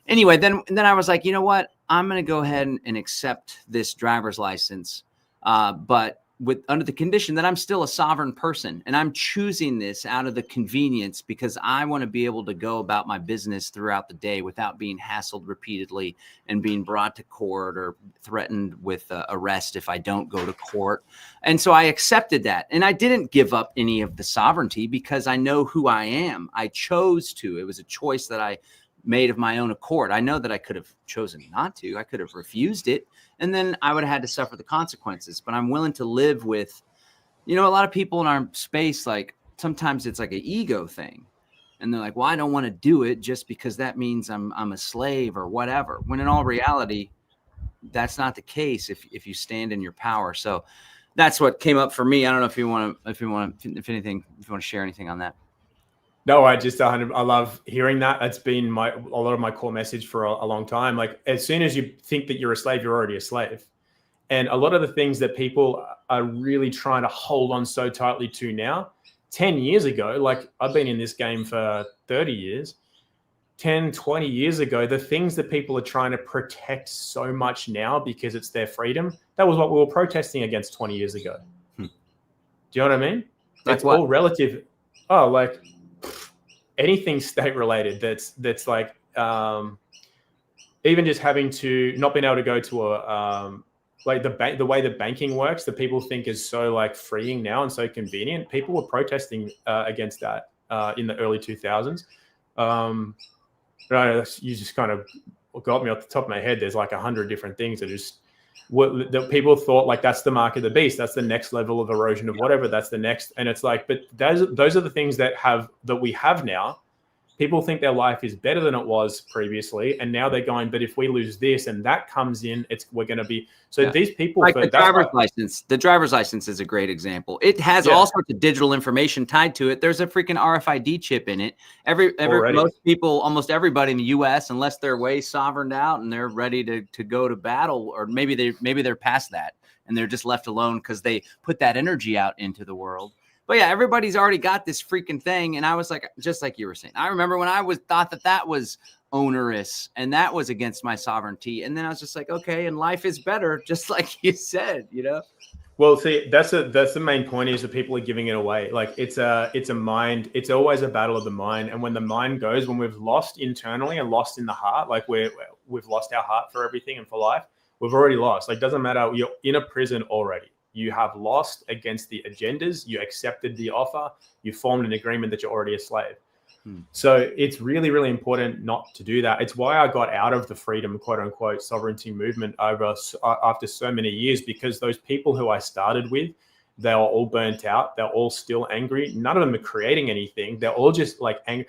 Anyway, then I was like, you know what? I'm going to go ahead and accept this driver's license, but under the condition that I'm still a sovereign person, and I'm choosing this out of the convenience because I want to be able to go about my business throughout the day without being hassled repeatedly and being brought to court or threatened with arrest if I don't go to court. And so I accepted that, and I didn't give up any of the sovereignty because I know who I am. I chose to. It was a choice that I made of my own accord. I know that I could have chosen not to. I could have refused it, and then I would have had to suffer the consequences. But I'm willing to live with, a lot of people in our space, like sometimes it's like an ego thing. And they're like, well, I don't want to do it just because that means I'm a slave or whatever. When in all reality, that's not the case if you stand in your power. So that's what came up for me. I don't know if you want to share anything on that. No, I just I love hearing that. It's been a lot of my core message for a long time. Like, as soon as you think that you're a slave, you're already a slave. And a lot of the things that people are really trying to hold on so tightly to now, 10 years ago, like I've been in this game for 30 years, 10, 20 years ago, the things that people are trying to protect so much now because it's their freedom, that was what we were protesting against 20 years ago. Do you know what I mean? Like it's what? all relative. Oh, like anything state related that's like even just having to not being able to go to a like the way the banking works that people think is so like freeing now and so convenient. People were protesting against that in the early 2000s. You just kind of got me off the top of my head. There's like 100 different things that just that people thought like that's the mark of the beast. That's the next level of erosion of whatever. That's the next. And it's like, but those are the things that we have now. People think their life is better than it was previously, and now they're going, but if we lose this and that comes in, we're going to be. So these people, like the driver's license. The driver's license is a great example. It has all sorts of digital information tied to it. There's a freaking RFID chip in it. Most people, almost everybody in the U.S., unless they're way sovereigned out and they're ready to go to battle, or maybe they're past that and they're just left alone because they put that energy out into the world. But yeah, everybody's already got this freaking thing. And I was like, just like you were saying, I remember when I thought that was onerous and that was against my sovereignty. And then I was just like, okay, and life is better, just like you said, you know? Well, see, that's the main point is that people are giving it away. Like it's a mind. It's always a battle of the mind. And when the mind goes, when we've lost internally and lost in the heart, like we've lost our heart for everything and for life, we've already lost. Like, doesn't matter. You're in a prison already. You have lost against the agendas. You accepted the offer. You formed an agreement that you're already a slave. So it's really, really important not to do that. It's why I got out of the freedom, quote unquote, sovereignty movement after so many years, because those people who I started with, they are all burnt out. They're all still angry. None of them are creating anything. They're all just like angry.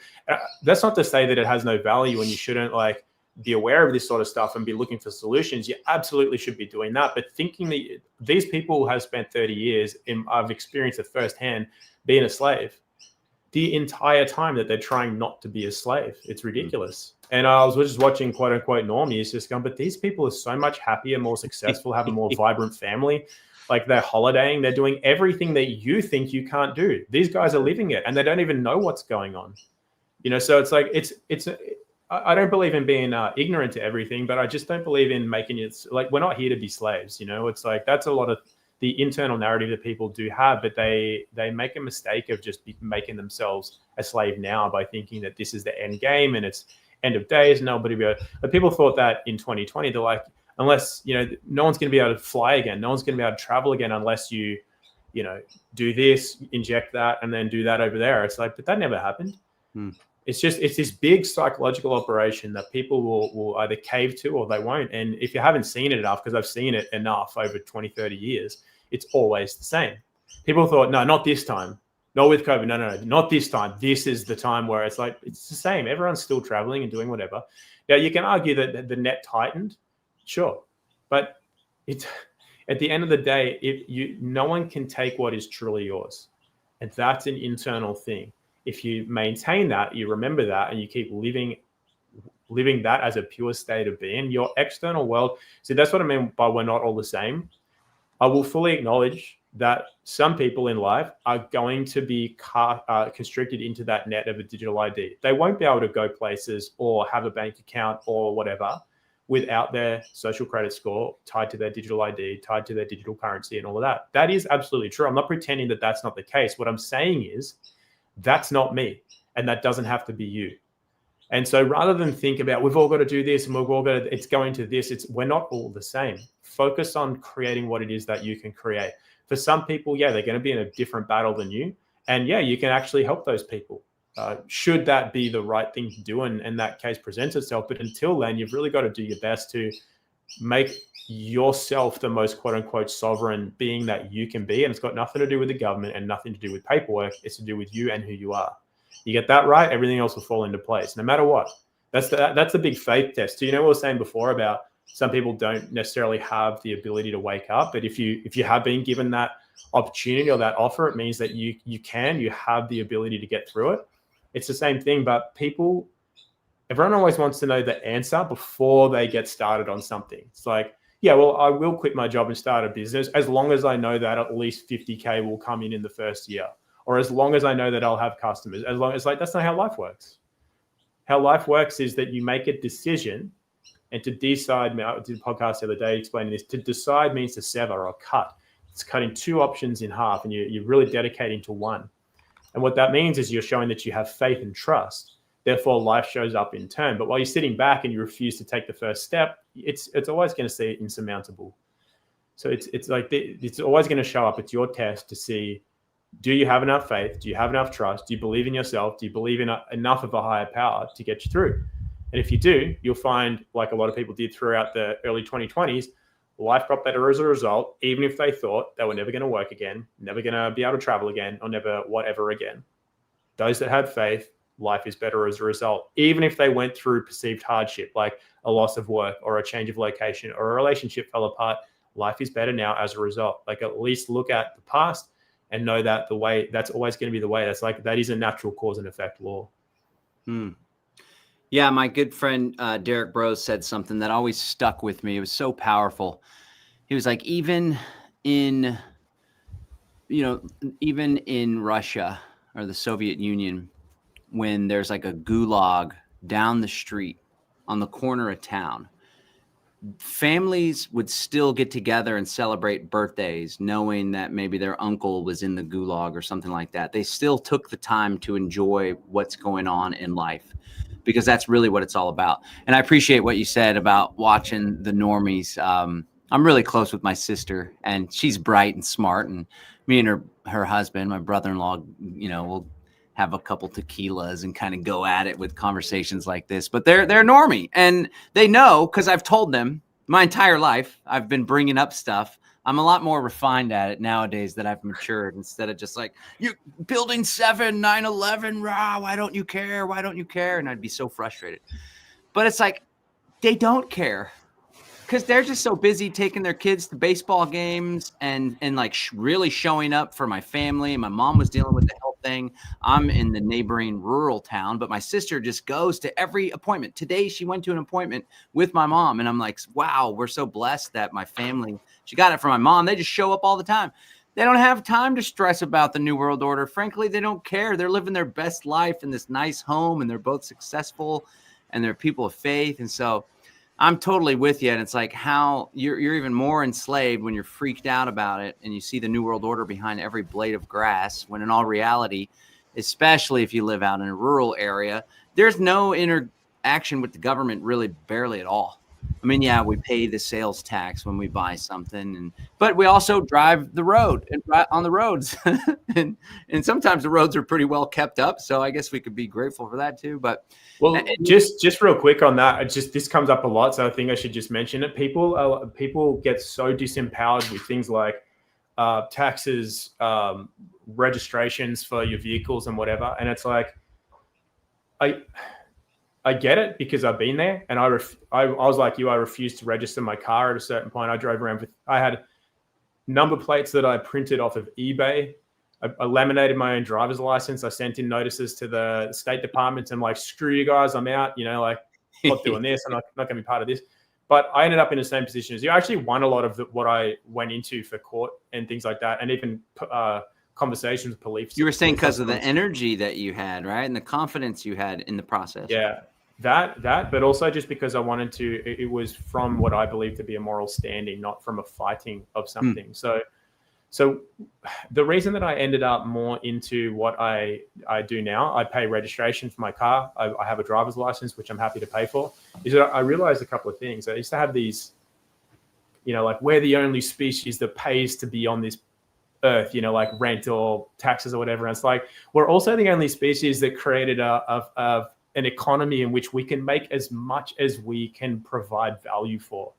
That's not to say that it has no value and you shouldn't like be aware of this sort of stuff and be looking for solutions. You absolutely should be doing that. But thinking that these people have spent 30 years, I've experienced it firsthand, being a slave the entire time that they're trying not to be a slave. It's ridiculous. And I was just watching quote unquote normies just going, but these people are so much happier, more successful, have a more vibrant family. Like they're holidaying, they're doing everything that you think you can't do. These guys are living it and they don't even know what's going on. You know, so it's like, I don't believe in being ignorant to everything, but I just don't believe in making it like we're not here to be slaves. You know, it's like that's a lot of the internal narrative that people do have, but they make a mistake of just making themselves a slave now by thinking that this is the end game and it's end of days. Nobody, but people thought that in 2020, they're like, unless, you know, no one's going to be able to fly again. No one's going to be able to travel again unless you know, do this, inject that, and then do that over there. It's like, but that never happened. It's this big psychological operation that people will either cave to or they won't. And if you haven't seen it enough, because I've seen it enough over 20, 30 years, it's always the same. People thought, no, not this time. Not with COVID. No, not this time. This is the time where it's like, it's the same. Everyone's still traveling and doing whatever. Now, you can argue that the net tightened. Sure. But it's at the end of the day, no one can take what is truly yours. And that's an internal thing. If you maintain that, you remember that, and you keep living that as a pure state of being, your external world. See, that's what I mean by we're not all the same. I will fully acknowledge that some people in life are going to be constricted into that net of a digital ID. They won't be able to go places or have a bank account or whatever without their social credit score tied to their digital ID, tied to their digital currency and all of that. That is absolutely true. I'm not pretending that that's not the case. What I'm saying is, that's not me, and that doesn't have to be you. And so rather than think about we've all got to do this and we've all got to, it's going to this, we're not all the same. Focus on creating what it is that you can create. For some people, yeah, they're going to be in a different battle than you. And yeah, you can actually help those people. Should that be the right thing to do and that case presents itself. But until then, you've really got to do your best to make yourself the most quote unquote sovereign being that you can be. And it's got nothing to do with the government and nothing to do with paperwork. It's to do with you and who you are. You get that right, everything else will fall into place, no matter what. That's the big faith test. So, you know, we were saying before about some people don't necessarily have the ability to wake up, but if you have been given that opportunity or that offer, it means that you have the ability to get through it. It's the same thing, but everyone always wants to know the answer before they get started on something. It's like, yeah, well, I will quit my job and start a business as long as I know that at least 50K will come in the first year, or as long as I know that I'll have customers. As long as, like, that's not how life works. How life works is that you make a decision, and to decide, I did a podcast the other day explaining this, to decide means to sever or cut. It's cutting two options in half, and you're really dedicating to one. And what that means is you're showing that you have faith and trust. Therefore, life shows up in turn. But while you're sitting back and you refuse to take the first step, it's always going to seem insurmountable. So it's like it's always going to show up. It's your test to see, do you have enough faith? Do you have enough trust? Do you believe in yourself? Do you believe in enough of a higher power to get you through? And if you do, you'll find, like a lot of people did throughout the early 2020s, life got better as a result, even if they thought they were never going to work again, never going to be able to travel again, or never whatever again. Those that had faith, life is better as a result. Even if they went through perceived hardship, like a loss of work or a change of location or a relationship fell apart, life is better now as a result. Like, at least look at the past and know that the way, that's always going to be the way. That's like, that is a natural cause and effect law. Yeah, my good friend Derek Bros said something that always stuck with me. It was so powerful. He was like, even in Russia or the Soviet Union, when there's like a gulag down the street on the corner of town, families would still get together and celebrate birthdays, knowing that maybe their uncle was in the gulag or something like that. They still took the time to enjoy what's going on in life, because that's really what it's all about. And I appreciate what you said about watching the normies. I'm really close with my sister, and she's bright and smart, and me and her husband, my brother-in-law, we'll have a couple tequilas and kind of go at it with conversations like this. But they're normie, and they know, because I've told them my entire life. I've been bringing up stuff. I'm a lot more refined at it nowadays that I've matured, instead of just like, you building 7, 9/11, rah, why don't you care? Why don't you care? And I'd be so frustrated. But it's like, they don't care, because they're just so busy taking their kids to baseball games and like really showing up for my family. My mom was dealing with the health thing. I'm in the neighboring rural town, but my sister just goes to every appointment. Today, she went to an appointment with my mom, and I'm like, wow, we're so blessed that my family, she got it from my mom. They just show up all the time. They don't have time to stress about the New World Order. Frankly, they don't care. They're living their best life in this nice home, and they're both successful, and they're people of faith. And so I'm totally with you. And it's like, how you're even more enslaved when you're freaked out about it and you see the New World Order behind every blade of grass, when in all reality, especially if you live out in a rural area, there's no interaction with the government, really barely at all. I mean, yeah, we pay the sales tax when we buy something, but we also drive the road and on the roads, and sometimes the roads are pretty well kept up. So I guess we could be grateful for that too. But just real quick on that, this comes up a lot, so I think I should just mention it. People get so disempowered with things like taxes, registrations for your vehicles and whatever, and it's like, I get it, because I've been there, and I was like you. I refused to register my car at a certain point. I drove around I had number plates that I printed off of eBay. I laminated my own driver's license. I sent in notices to the State Department and like, screw you guys, I'm out. Like, not doing this. I'm not going to be part of this. But I ended up in the same position as you. I actually won a lot of what I went into for court and things like that, and even conversations with police. You were saying because of the energy that you had, right, and the confidence you had in the process. Yeah. That, but also just because I wanted to, it was from what I believe to be a moral standing, not from a fighting of something. So the reason that I ended up more into what I do now, I pay registration for my car. I have a driver's license, which I'm happy to pay for, is that I realized a couple of things. I used to have these, like, we're the only species that pays to be on this earth, like rent or taxes or whatever. And it's like, we're also the only species that created an economy in which we can make as much as we can provide value for.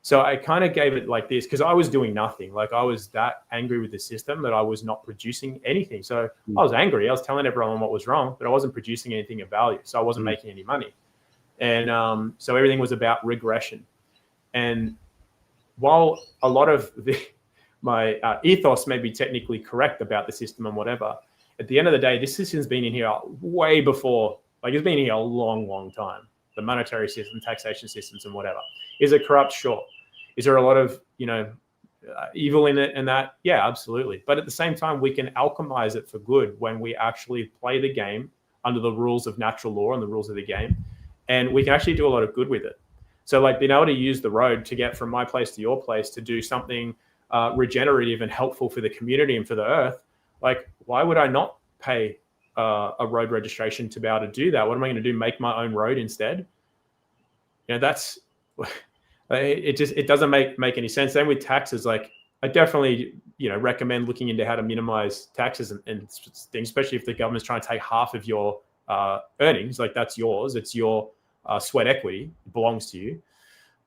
So I kind of gave it like this, because I was doing nothing. Like, I was that angry with the system that I was not producing anything. So I was angry. I was telling everyone what was wrong, but I wasn't producing anything of value. So I wasn't making any money. And so everything was about regression. And while a lot of my ethos may be technically correct about the system and whatever, At the end of the day, this system's been in here way before, like it's been in here a long, long time. The monetary system, taxation systems, and whatever. Is it corrupt? Sure. Is there a lot of, evil in it and that? Yeah, absolutely. But at the same time, we can alchemize it for good when we actually play the game under the rules of natural law and the rules of the game. And we can actually do a lot of good with it. So like being able to use the road to get from my place to your place to do something regenerative and helpful for the community and for the earth, like why would I not pay a road registration to be able to do that? What am I going to do? Make my own road instead? That's it doesn't make any sense. Same with taxes. Like I definitely recommend looking into how to minimize taxes and things, especially if the government's trying to take half of your earnings. Like that's yours. It's your sweat equity. It belongs to you.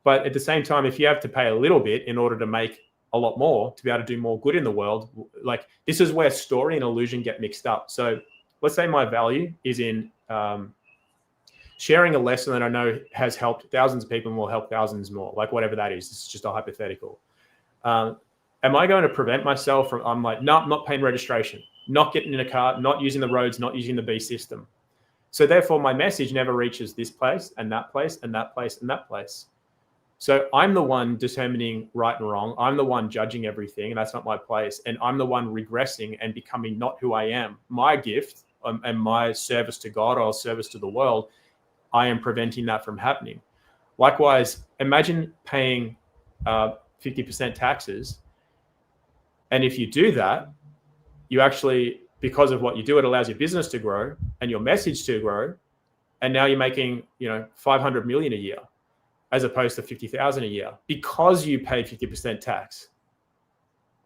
But at the same time, if you have to pay a little bit in order to make a lot more, to be able to do more good in the world, like this is where story and illusion get mixed up. So let's say my value is in sharing a lesson that I know has helped thousands of people and will help thousands more, like whatever that is. This is just a hypothetical. Am I going to prevent myself from, I'm like, no, I'm not paying registration, not getting in a car, not using the roads, not using the B system. So therefore my message never reaches this place and that place and that place and that place. So I'm the one determining right and wrong. I'm the one judging everything, and that's not my place. And I'm the one regressing and becoming not who I am. My gift and my service to God or service to the world, I am preventing that from happening. Likewise, imagine paying 50% taxes. And if you do that, you actually, because of what you do, it allows your business to grow and your message to grow. And now you're making, 500 million a year, as opposed to 50,000 a year, because you pay 50% tax.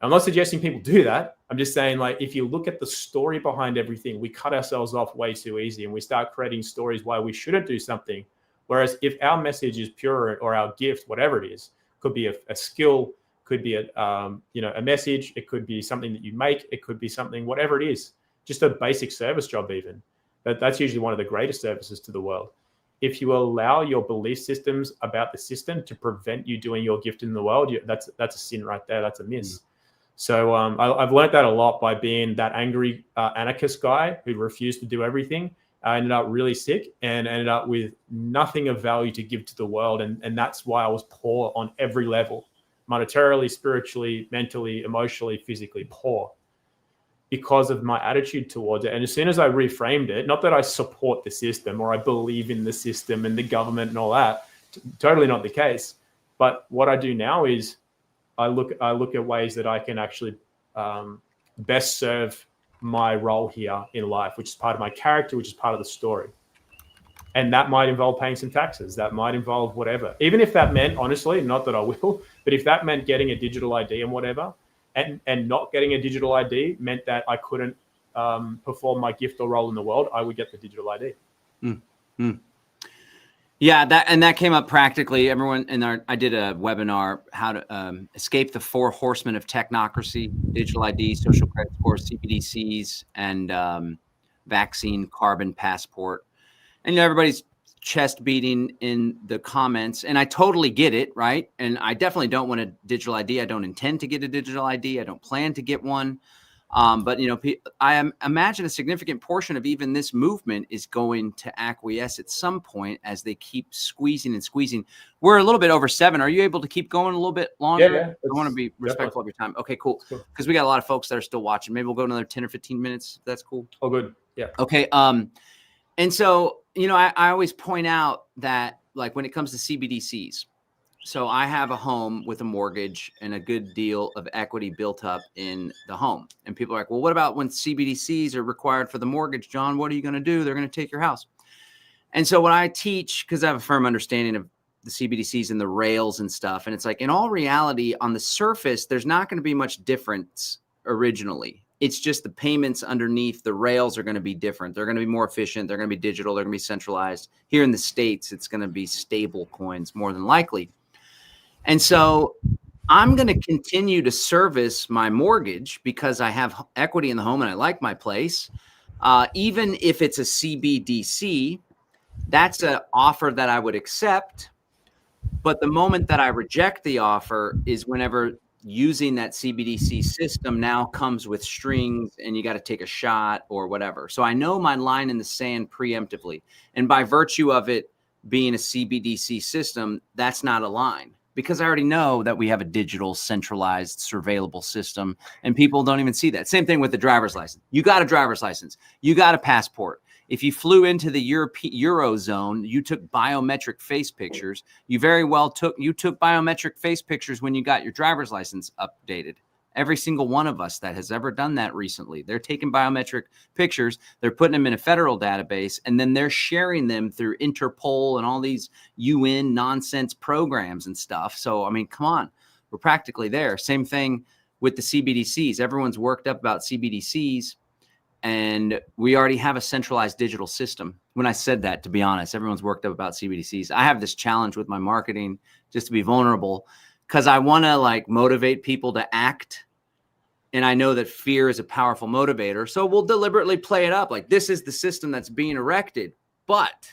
I'm not suggesting people do that. I'm just saying, like, if you look at the story behind everything, we cut ourselves off way too easy and we start creating stories why we shouldn't do something. Whereas if our message is pure, or our gift, whatever it is, could be a skill, could be a message, it could be something that you make, it could be something, whatever it is, just a basic service job even. That's usually one of the greatest services to the world. If you allow your belief systems about the system to prevent you doing your gift in the world, that's a sin right there. That's a miss. So I've learned that a lot by being that angry anarchist guy who refused to do everything. I ended up really sick and ended up with nothing of value to give to the world. And that's why I was poor on every level, monetarily, spiritually, mentally, emotionally, physically poor, because of my attitude towards it. And as soon as I reframed it, not that I support the system or I believe in the system and the government and all that, totally not the case. But what I do now is I look at ways that I can actually best serve my role here in life, which is part of my character, which is part of the story. And that might involve paying some taxes. That might involve whatever. Even if that meant, honestly, not that I will, but if that meant getting a digital ID and whatever, and not getting a digital ID meant that I couldn't perform my gift or role in the world, I would get the digital ID. Mm-hmm. Yeah, that came up practically. Everyone I did a webinar, how to escape the 4 horsemen of technocracy: digital ID, social credit scores, CBDCs, and vaccine carbon passport. And everybody's chest beating in the comments, and I totally get it, right? And I definitely don't want a digital ID. I don't intend to get a digital ID. I don't plan to get one. But I imagine a significant portion of even this movement is going to acquiesce at some point as they keep squeezing and squeezing. We're a little bit over 7. Are you able to keep going a little bit longer? Yeah, I want to be respectful of your time. Okay, cool. Because we got a lot of folks that are still watching. Maybe we'll go another 10 or 15 minutes. If that's cool. Oh, good. Yeah. Okay. And so, I always point out that, like, when it comes to CBDCs, so I have a home with a mortgage and a good deal of equity built up in the home. And people are like, well, what about when CBDCs are required for the mortgage, John? What are you going to do? They're going to take your house. And so what I teach, because I have a firm understanding of the CBDCs and the rails and stuff, and it's like, in all reality, on the surface, there's not going to be much difference originally. It's just the payments underneath the rails are going to be different. They're going to be more efficient. They're going to be digital. They're going to be centralized. Here in the States, it's going to be stable coins more than likely. And so I'm going to continue to service my mortgage because I have equity in the home and I like my place. Even if it's a CBDC, that's an offer that I would accept. But the moment that I reject the offer is whenever using that CBDC system now comes with strings and you got to take a shot or whatever. So I know my line in the sand preemptively. And by virtue of it being a CBDC system, that's not a line, because I already know that we have a digital, centralized, surveillable system, and people don't even see that. Same thing with the driver's license. You got a driver's license. You got a passport. If you flew into the Eurozone, you took biometric face pictures. You very well took biometric face pictures when you got your driver's license updated. Every single one of us that has ever done that recently, they're taking biometric pictures, they're putting them in a federal database, and then they're sharing them through Interpol and all these UN nonsense programs and stuff. So, I mean, come on, we're practically there. Same thing with the CBDCs. Everyone's worked up about CBDCs, and we already have a centralized digital system. When I said that, to be honest, everyone's worked up about CBDCs. I have this challenge with my marketing just to be vulnerable, because I want to like motivate people to act. And I know that fear is a powerful motivator. So we'll deliberately play it up like this is the system that's being erected. But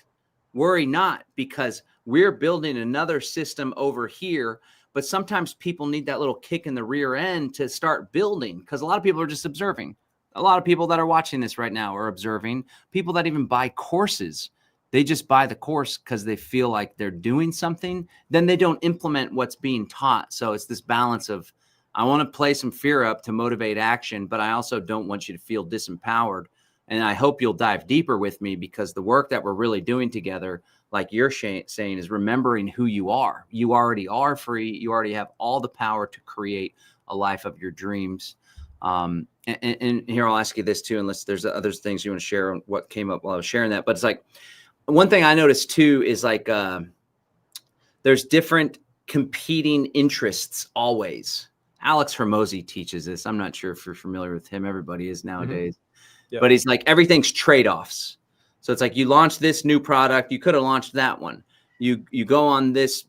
worry not, because we're building another system over here. But sometimes people need that little kick in the rear end to start building, because a lot of people are just observing. A lot of people that are watching this right now are observing. People that even buy courses, they just buy the course because they feel like they're doing something. Then they don't implement what's being taught. So it's this balance of, I want to play some fear up to motivate action, but I also don't want you to feel disempowered. And I hope you'll dive deeper with me, because the work that we're really doing together, like you're saying, is remembering who you are. You already are free. You already have all the power to create a life of your dreams. And here, I'll ask you this too, unless there's other things you want to share on what came up while I was sharing that. But it's like, one thing I noticed too is like there's different competing interests always. Alex Hormozy teaches this. I'm not sure if you're familiar with him. Everybody is nowadays. Mm-hmm. Yep. But he's like, everything's trade-offs. So it's like, you launch this new product, you could have launched that one. You go on this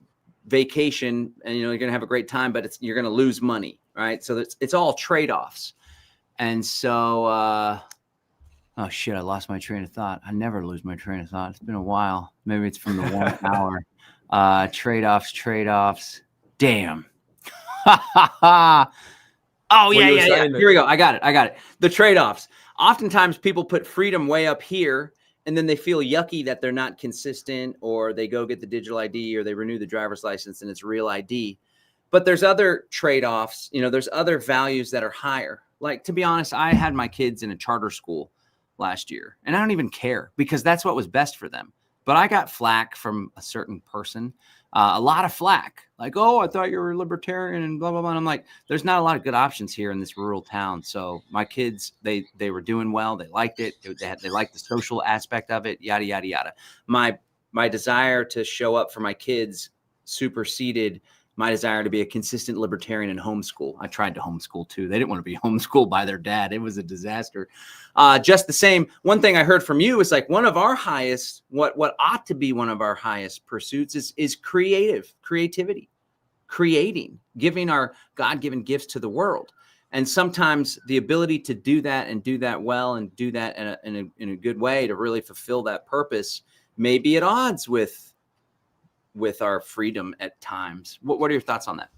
vacation and you're going to have a great time, but you're going to lose money, right? So it's all trade-offs. And so oh shit, I lost my train of thought. I never lose my train of thought. It's been a while. Maybe it's from the 1 hour. Trade-offs. Damn. Oh, yeah. Here we go. I got it. The trade-offs. Oftentimes people put freedom way up here, and then they feel yucky that they're not consistent, or they go get the digital ID, or they renew the driver's license and it's real ID. But there's other trade-offs. There's other values that are higher. Like, to be honest, I had my kids in a charter school last year, and I don't even care, because that's what was best for them. But I got flack from a certain person, a lot of flack, like, oh, I thought you were a libertarian and blah, blah, blah. And I'm like, there's not a lot of good options here in this rural town. So my kids, they were doing well. They liked it. They liked the social aspect of it, yada, yada, yada. My desire to show up for my kids superseded my desire to be a consistent libertarian and homeschool. I tried to homeschool too. They didn't want to be homeschooled by their dad. It was a disaster. Just the same. One thing I heard from you is like, one of our highest, what ought to be one of our highest pursuits is creativity, creating, giving our God-given gifts to the world. And sometimes the ability to do that and do that well and do that in a good way to really fulfill that purpose may be at odds with our freedom at times. What are your thoughts on that?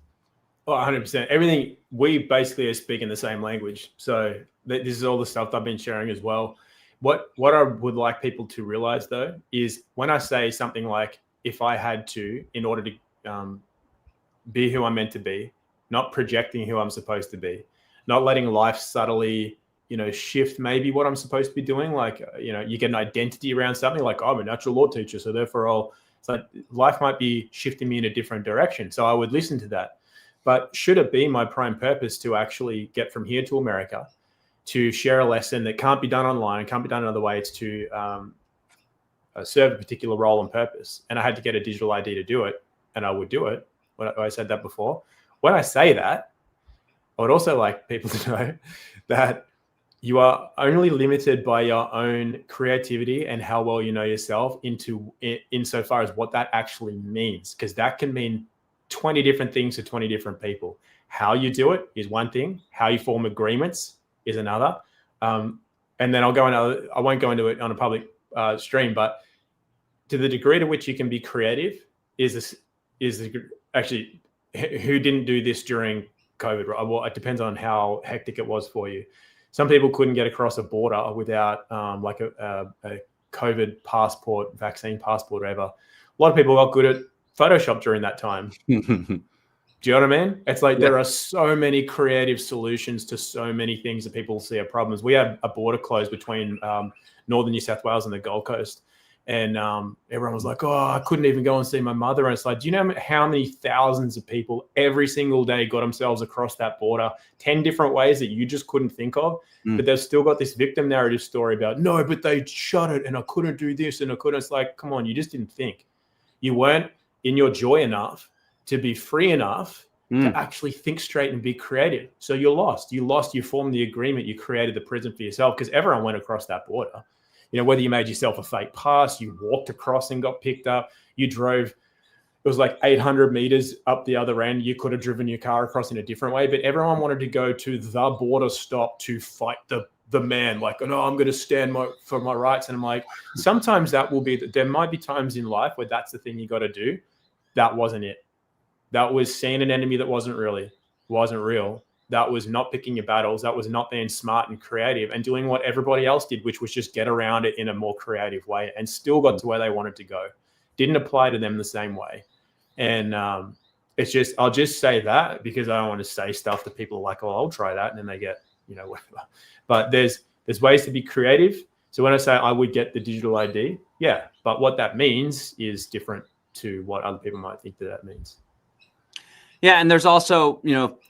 Oh, 100%. Everything, we basically are speaking the same language. So this is all the stuff I've been sharing as well. What I would like people to realize, though, is when I say something like, if I had to, in order to be who I'm meant to be, not projecting who I'm supposed to be, not letting life subtly, shift maybe what I'm supposed to be doing. Like, you get an identity around something like, oh, I'm a natural law teacher, so therefore so life might be shifting me in a different direction. So I would listen to that. But should it be my prime purpose to actually get from here to America, to share a lesson that can't be done online, can't be done another way, it's to serve a particular role and purpose, and I had to get a digital ID to do it, and I would do it. When I said that before. When I say that, I would also like people to know that you are only limited by your own creativity and how well you know yourself insofar as what that actually means, because that can mean 20 different things to 20 different people. How you do it is one thing. How you form agreements is another. And then I won't go into it on a public stream, but to the degree to which you can be creative actually, who didn't do this during COVID, right? Well, it depends on how hectic it was for you. Some people couldn't get across a border without like a COVID passport, vaccine passport, whatever. A lot of people got good at Photoshop during that time. Do you know what I mean? It's like there are so many creative solutions to so many things that people see are problems. We had a border closed between northern New South Wales and the Gold Coast. And everyone was like, oh, I couldn't even go and see my mother. And it's like, do you know how many thousands of people every single day got themselves across that border 10 different ways that you just couldn't think of? But they've still got this victim narrative story about, no, but they shut it and I couldn't do this and I couldn't. It's like, come on, you just didn't think. You weren't in your joy enough to be free enough to actually think straight and be creative. So you're lost. You formed the agreement. You created the prison for yourself because everyone went across that border. You know, whether you made yourself a fake pass, you walked across and got picked up, you drove, it was like 800 meters up the other end. You could have driven your car across in a different way, but everyone wanted to go to the border stop to fight the man. Like, oh, no, I'm going to stand for my rights. And I'm like, sometimes there might be times in life where that's the thing you got to do. That wasn't it. That was seeing an enemy that wasn't real. That was not picking your battles. That was not being smart and creative and doing what everybody else did, which was just get around it in a more creative way and still got to where they wanted to go. Didn't apply to them the same way. And it's just, I'll just say that because I don't want to say stuff that people are like, oh, I'll try that. And then they get, whatever. But there's ways to be creative. So when I say I would get the digital ID, yeah. But what that means is different to what other people might think that means. Yeah. And there's also,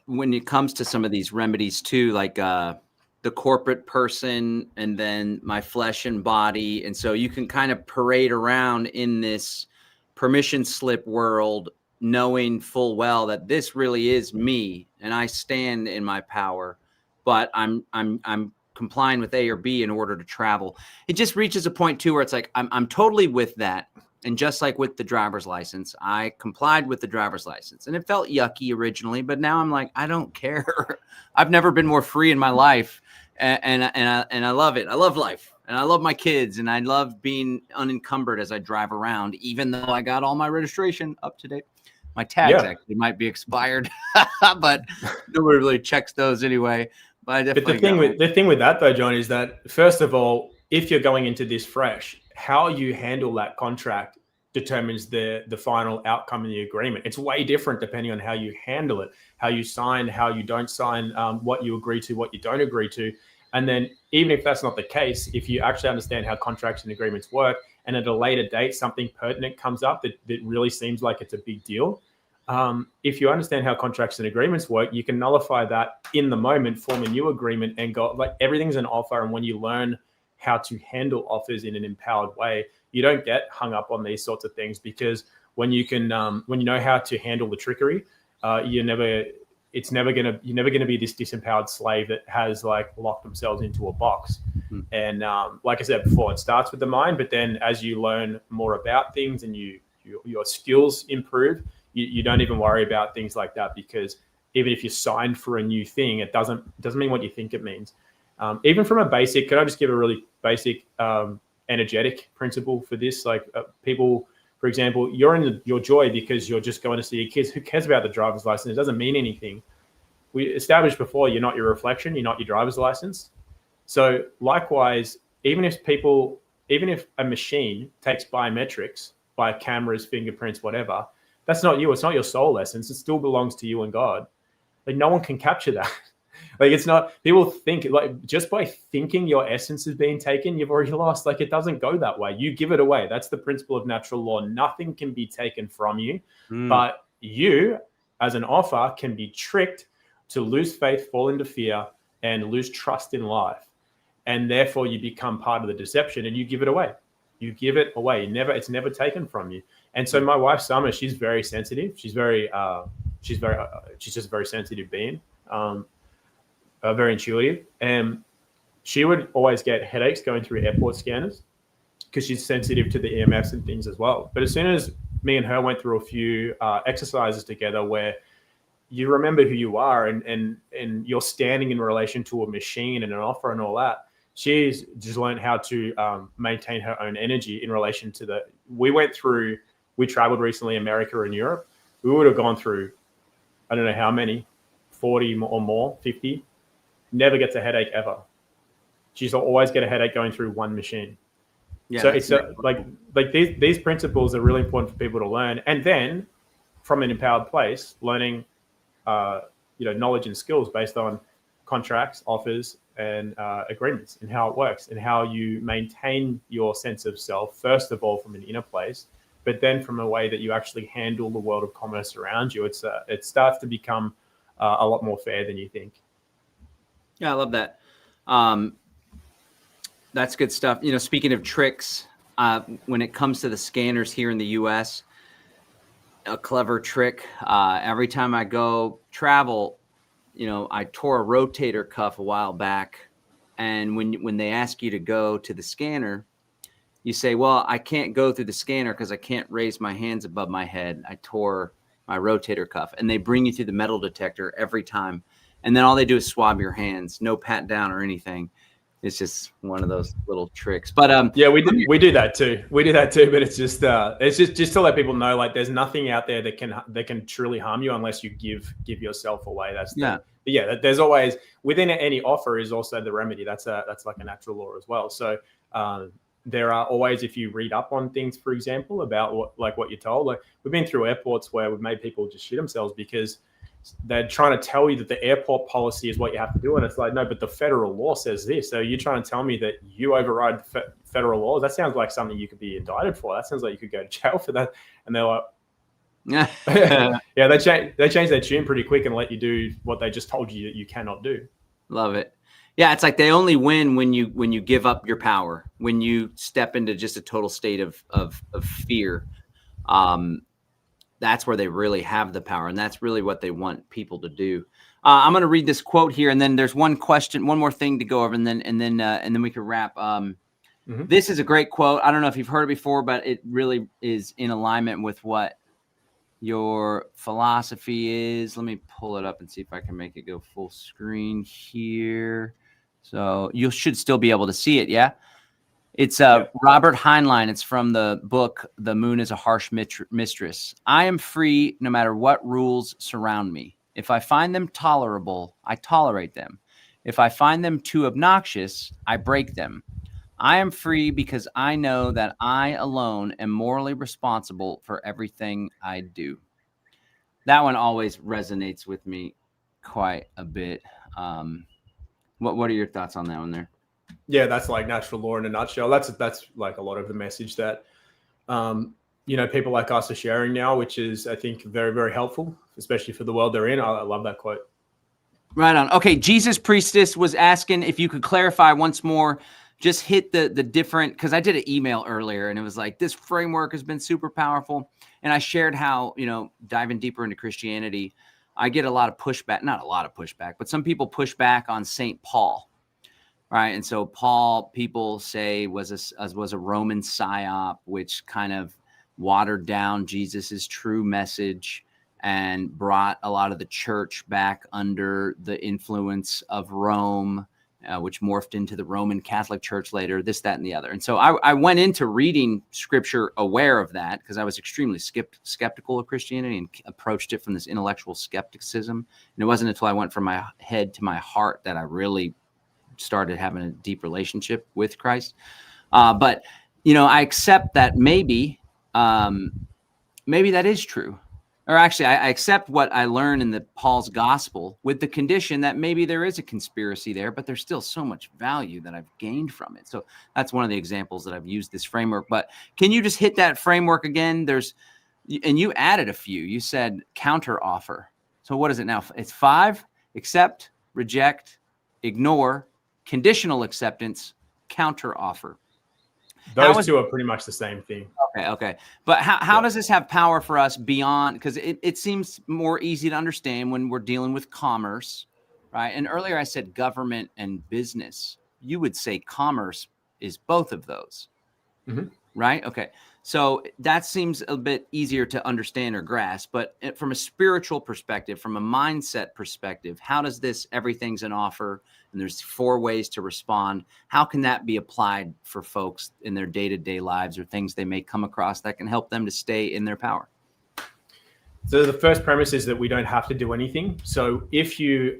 when it comes to some of these remedies too, like the corporate person and then my flesh and body. And so you can kind of parade around in this permission slip world, knowing full well that this really is me and I stand in my power, but I'm complying with A or B in order to travel. It just reaches a point too where it's like, I'm totally with that. And just like with the driver's license, I complied with the driver's license and it felt yucky originally, but now I'm like, I don't care. I've never been more free in my life. And I love it. I love life and I love my kids and I love being unencumbered as I drive around, even though I got all my registration up to date. My tags actually might be expired, but nobody really checks those anyway. But the thing with that though, John, is that first of all, if you're going into this fresh, how you handle that contract determines the final outcome in the agreement. It's way different depending on how you handle it, how you sign, how you don't sign, what you agree to, what you don't agree to. And then even if that's not the case, if you actually understand how contracts and agreements work, and at a later date, something pertinent comes up that really seems like it's a big deal. If you understand how contracts and agreements work, you can nullify that in the moment, form a new agreement and go, like, everything's an offer. And when you learn how to handle offers in an empowered way, you don't get hung up on these sorts of things, because when you know how to handle the trickery, you're never gonna be this disempowered slave that has like locked themselves into a box. Mm-hmm. And like I said before, it starts with the mind, but then as you learn more about things and your skills improve, you don't even worry about things like that, because even if you sign for a new thing, it doesn't mean what you think it means. Even from a basic, can I just give a really basic energetic principle for this? Like people, for example, you're in your joy because you're just going to see your kids. Who cares about the driver's license? It doesn't mean anything. We established before, you're not your reflection, you're not your driver's license. So likewise, even if a machine takes biometrics, by cameras, fingerprints, whatever, that's not you. It's not your soul essence. It still belongs to you and God. Like no one can capture that. Like it's not, people think like just by thinking your essence is being taken, you've already lost. Like it doesn't go that way. You give it away. That's the principle of natural law. Nothing can be taken from you, but you as an offer can be tricked to lose faith, fall into fear, and lose trust in life. And therefore you become part of the deception and you give it away. You give it away. It's never taken from you. And so my wife, Summer, she's very sensitive. She's just a very sensitive being. Very intuitive, and she would always get headaches going through airport scanners because she's sensitive to the EMFs and things as well. But as soon as me and her went through a few exercises together where you remember who you are and you're standing in relation to a machine and an offer and all that, she's just learned how to maintain her own energy in relation to we traveled recently, America and Europe. We would have gone through, I don't know how many, 40 or more, 50, never gets a headache ever. She's always get a headache going through one machine. Yeah, so it's like these principles are really important for people to learn. And then from an empowered place, learning, knowledge and skills based on contracts, offers, and agreements, and how it works, and how you maintain your sense of self, first of all, from an inner place, but then from a way that you actually handle the world of commerce around you. It starts to become a lot more fair than you think. Yeah, I love that. That's good stuff. Speaking of tricks, when it comes to the scanners here in the U.S., a clever trick. Every time I go travel, I tore a rotator cuff a while back. And when they ask you to go to the scanner, you say, well, I can't go through the scanner because I can't raise my hands above my head. I tore my rotator cuff. And they bring you through the metal detector every time. And then all they do is swab your hands, no pat down or anything. It's just one of those little tricks. But yeah, we do that too. We do that too. But it's just to let people know, like, there's nothing out there that can truly harm you unless you give yourself away. There's always, within any offer is also the remedy. That's like a natural law as well. So there are always, if you read up on things, for example, about what you're told. Like, we've been through airports where we've made people just shit themselves because they're trying to tell you that the airport policy is what you have to do. And it's like, no, but the federal law says this. So you're trying to tell me that you override federal laws? That sounds like something you could be indicted for. That sounds like you could go to jail for that. And they're like, yeah, they change their tune pretty quick and let you do what they just told you that you cannot do. Love it. Yeah, it's like they only win when you give up your power, when you step into just a total state of fear. That's where they really have the power, and that's really what they want people to do. I'm going to read this quote here, and then there's one more thing to go over, and then we can wrap. This is a great quote. I don't know if you've heard it before, but it really is in alignment with what your philosophy is. Let me pull it up and see if I can make it go full screen here. So you should still be able to see it. Yeah. It's Robert Heinlein. It's from the book, The Moon is a Harsh Mistress. I am free no matter what rules surround me. If I find them tolerable, I tolerate them. If I find them too obnoxious, I break them. I am free because I know that I alone am morally responsible for everything I do. That one always resonates with me quite a bit. What are your thoughts on that one there? Yeah, that's like natural law in a nutshell. That's like a lot of the message that people like us are sharing now, which is, I think, very, very helpful, especially for the world they're in. I love that quote. Right on. Okay, Jesus Priestess was asking if you could clarify once more. Just hit the different, because I did an email earlier and it was like, this framework has been super powerful. And I shared how, diving deeper into Christianity, I get a lot of pushback, not a lot of pushback, but some people push back on St. Paul. Right. And so Paul, people say, was a Roman psyop, which kind of watered down Jesus's true message and brought a lot of the church back under the influence of Rome, which morphed into the Roman Catholic Church later, this, that, and the other. And so I went into reading scripture aware of that because I was extremely skeptical of Christianity and approached it from this intellectual skepticism. And it wasn't until I went from my head to my heart that I really started having a deep relationship with Christ. But I accept that maybe that is true. Or actually, I accept what I learned in the Paul's gospel with the condition that maybe there is a conspiracy there, but there's still so much value that I've gained from it. So that's one of the examples that I've used this framework. But can you just hit that framework again? And you added a few. You said counter offer. So what is it now? It's 5: accept, reject, ignore, conditional acceptance, counter offer. Those two are pretty much the same thing. Okay. But how does this have power for us beyond? Because it seems more easy to understand when we're dealing with commerce, right? And earlier I said government and business. You would say commerce is both of those, right? Okay. So that seems a bit easier to understand or grasp. But from a spiritual perspective, from a mindset perspective, how does this, everything's an offer, and there's 4 ways to respond. How can that be applied for folks in their day-to-day lives or things they may come across that can help them to stay in their power? So the first premise is that we don't have to do anything. So if you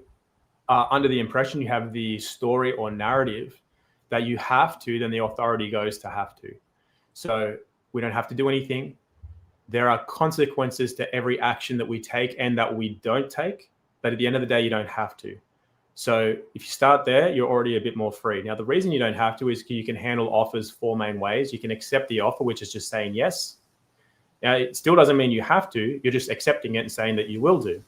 are under the impression you have the story or narrative that you have to, then the authority goes to have to. So we don't have to do anything. There are consequences to every action that we take and that we don't take. But at the end of the day, you don't have to. So if you start there, you're already a bit more free. Now, the reason you don't have to is you can handle offers 4 main ways. You can accept the offer, which is just saying yes. Now, it still doesn't mean you have to. You're just accepting it and saying that you will do.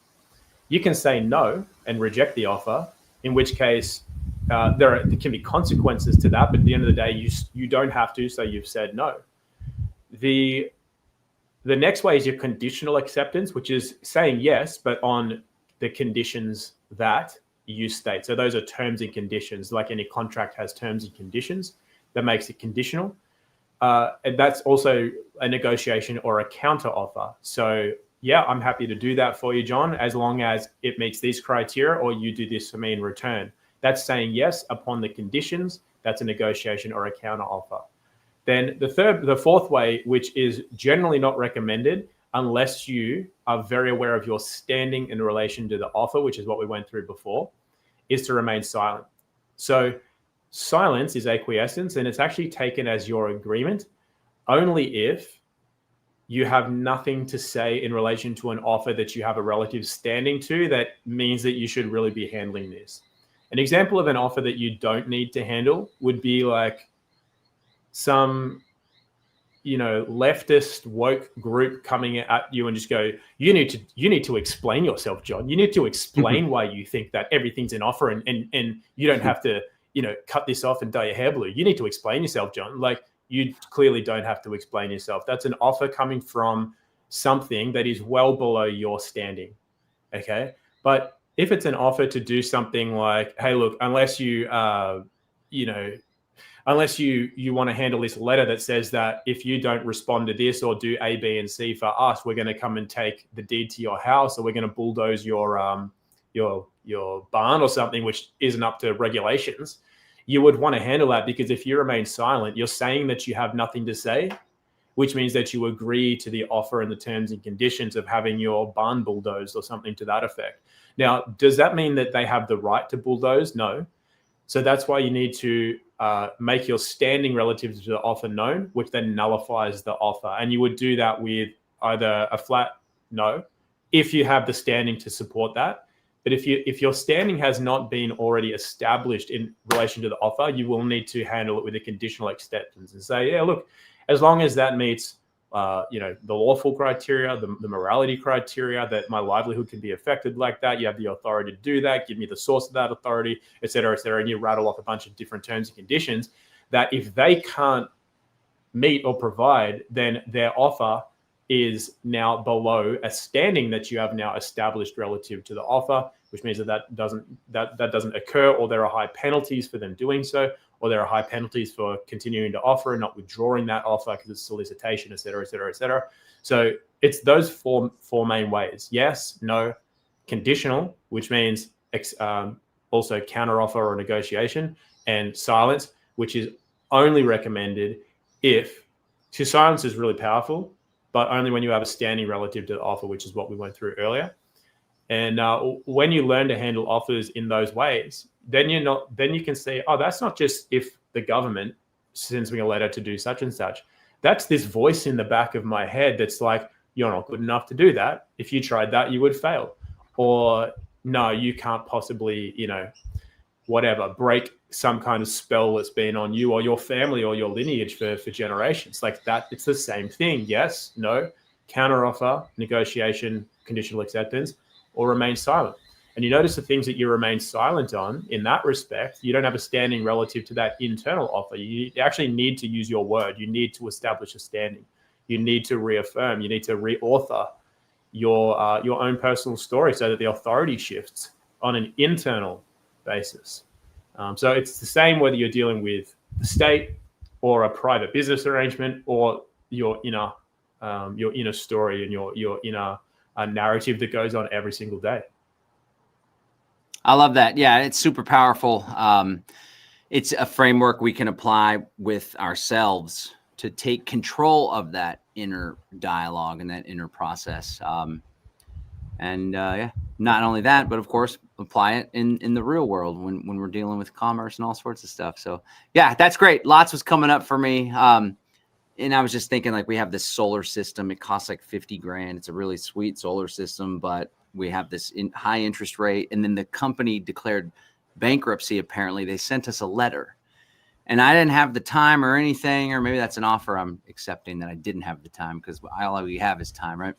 You can say no and reject the offer, in which case there can be consequences to that. But at the end of the day, you don't have to, so you've said no. The next way is your conditional acceptance, which is saying yes, but on the conditions that you state. So those are terms and conditions. Like any contract has terms and conditions that makes it conditional. And that's also a negotiation or a counter offer. So yeah, I'm happy to do that for you, John, as long as it meets these criteria or you do this for me in return. That's saying yes upon the conditions. That's a negotiation or a counter offer. Then the fourth way, which is generally not recommended unless you are very aware of your standing in relation to the offer, which is what we went through before, is to remain silent. So silence is acquiescence, and it's actually taken as your agreement only if you have nothing to say in relation to an offer that you have a relative standing to that means that you should really be handling this. An example of an offer that you don't need to handle would be like some, leftist woke group coming at you and just go, you need to explain yourself, John. You need to explain why you think that everything's an offer and you don't have to, cut this off and dye your hair blue. You need to explain yourself, John. Like, you clearly don't have to explain yourself. That's an offer coming from something that is well below your standing. Okay. But if it's an offer to do something like, hey, look, unless you want to handle this letter that says that if you don't respond to this or do A, B, and C for us, we're going to come and take the deed to your house, or we're going to bulldoze your barn or something, which isn't up to regulations. You would want to handle that, because if you remain silent, you're saying that you have nothing to say, which means that you agree to the offer and the terms and conditions of having your barn bulldozed or something to that effect. Now, does that mean that they have the right to bulldoze? No. So that's why you need to make your standing relative to the offer known, which then nullifies the offer. And you would do that with either a flat no, if you have the standing to support that. But if your standing has not been already established in relation to the offer, you will need to handle it with a conditional acceptance and say, yeah, look, as long as that meets the lawful criteria, the morality criteria, that my livelihood can be affected like that, you have the authority to do that, give me the source of that authority, et cetera, and you rattle off a bunch of different terms and conditions that if they can't meet or provide, then their offer is now below a standing that you have now established relative to the offer, which means that doesn't occur, or there are high penalties for them doing so, or there are high penalties for continuing to offer and not withdrawing that offer because it's solicitation, et cetera, et cetera, et cetera. So it's those four main ways: yes, no, conditional, which means also counteroffer or negotiation, and silence, which is only recommended if, so silence is really powerful, but only when you have a standing relative to the offer, which is what we went through earlier. And when you learn to handle offers in those ways, then you can say, oh, that's not just if the government sends me a letter to do such and such. That's this voice in the back of my head that's like, you're not good enough to do that. If you tried that, you would fail. Or no, you can't possibly, break some kind of spell that's been on you or your family or your lineage for generations. Like that, it's the same thing. Yes, no, counteroffer, negotiation, conditional acceptance, or remain silent. And you notice the things that you remain silent on in that respect, you don't have a standing relative to that internal offer. You actually need to use your word. You need to establish a standing. You need to reaffirm. You need to reauthor your own personal story so that the authority shifts on an internal basis. So it's the same whether you're dealing with the state or a private business arrangement or your inner story and your inner narrative that goes on every single day. I love that. Yeah, it's super powerful. It's a framework we can apply with ourselves to take control of that inner dialogue and that inner process. And yeah, not only that, but of course, apply it in the real world when we're dealing with commerce and all sorts of stuff. So yeah, that's great. Lots was coming up for me. And I was just thinking, like, we have this solar system. It costs like 50 grand. It's a really sweet solar system, but we have this high interest rate. And then the company declared bankruptcy. Apparently they sent us a letter, and I didn't have the time or anything, or maybe that's an offer I'm accepting that I didn't have the time, because all we have is time, right?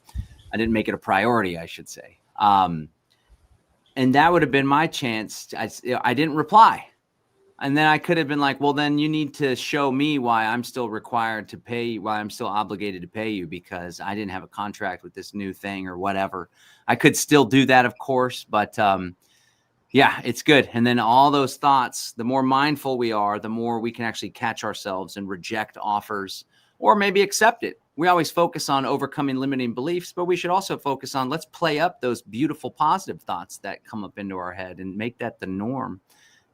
I didn't make it a priority, I should say. And that would have been my chance. I didn't reply. And then I could have been like, well, then you need to show me why I'm still required to pay, why I'm still obligated to pay you, because I didn't have a contract with this new thing or whatever. I could still do that, of course, but yeah, it's good. And then all those thoughts, the more mindful we are, the more we can actually catch ourselves and reject offers, or maybe accept it. We always focus on overcoming limiting beliefs, but we should also focus on, let's play up those beautiful positive thoughts that come up into our head and make that the norm,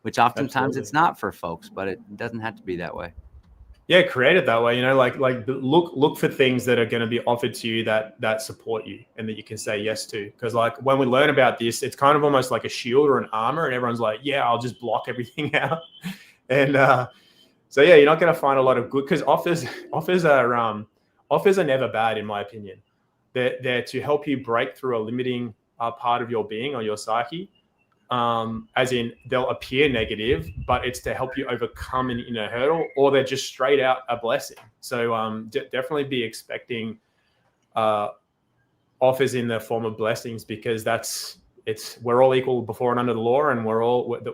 which oftentimes Absolutely. It's not for folks, but it doesn't have to be that way. Yeah, create it that way. You know, like look for things that are going to be offered to you that support you and that you can say yes to. Because like when we learn about this, it's kind of almost like a shield or an armor, and everyone's like, yeah, I'll just block everything out. And so yeah, you're not going to find a lot of good, because offers are never bad in my opinion. They're to help you break through a limiting part of your being or your psyche. As in they'll appear negative, but it's to help you overcome an inner hurdle, or they're just straight out a blessing. So definitely be expecting offers in the form of blessings, because we're all equal before and under the law, and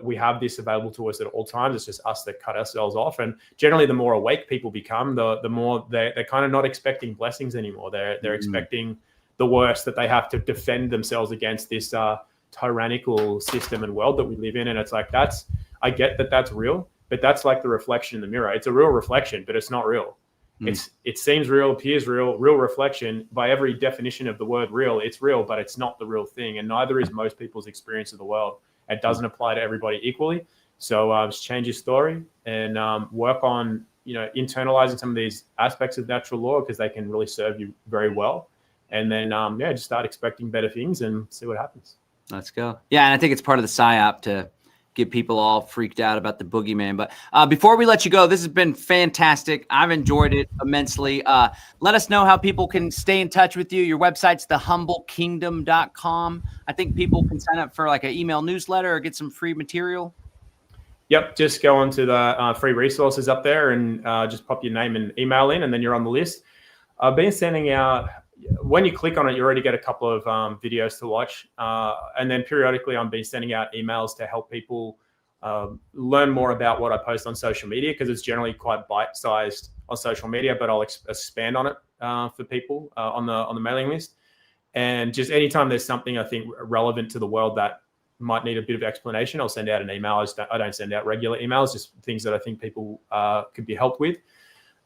we have this available to us at all times. It's just us that cut ourselves off. And generally, the more awake people become, the more they're kind of not expecting blessings anymore. They're expecting the worst, that they have to defend themselves against this tyrannical system and world that we live in. And it's like, I get that that's real, but that's like the reflection in the mirror. It's a real reflection, but it's not real. It seems real, appears real reflection. By every definition of the word real, it's real, but it's not the real thing. And neither is most people's experience of the world. It doesn't apply to everybody equally. So just change your story and work on, internalizing some of these aspects of natural law, because they can really serve you very well. And then, just start expecting better things and see what happens. Let's go. Yeah, and I think it's part of the PSYOP to get people all freaked out about the boogeyman. But before we let you go, this has been fantastic. I've enjoyed it immensely. Let us know how people can stay in touch with you. Your website's thehumblekingdom.com. I think people can sign up for like an email newsletter or get some free material. Yep, just go onto the free resources up there and just pop your name and email in, and then you're on the list. I've been sending out, when you click on it, you already get a couple of videos to watch. And then periodically I've been sending out emails to help people learn more about what I post on social media, because it's generally quite bite-sized on social media, but I'll expand on it for people on the mailing list. And just anytime there's something I think relevant to the world that might need a bit of explanation, I'll send out an email. I don't send out regular emails, just things that I think people could be helped with.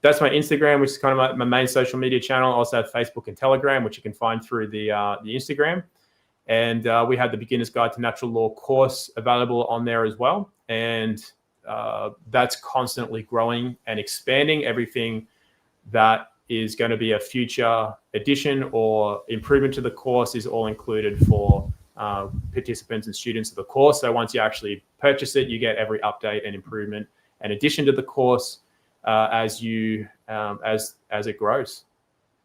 That's my Instagram, which is kind of my main social media channel. I also have Facebook and Telegram, which you can find through the Instagram. And we have the Beginner's Guide to Natural Law course available on there as well. And that's constantly growing and expanding. Everything that is going to be a future addition or improvement to the course is all included for participants and students of the course. So once you actually purchase it, you get every update and improvement and addition to the course as it grows.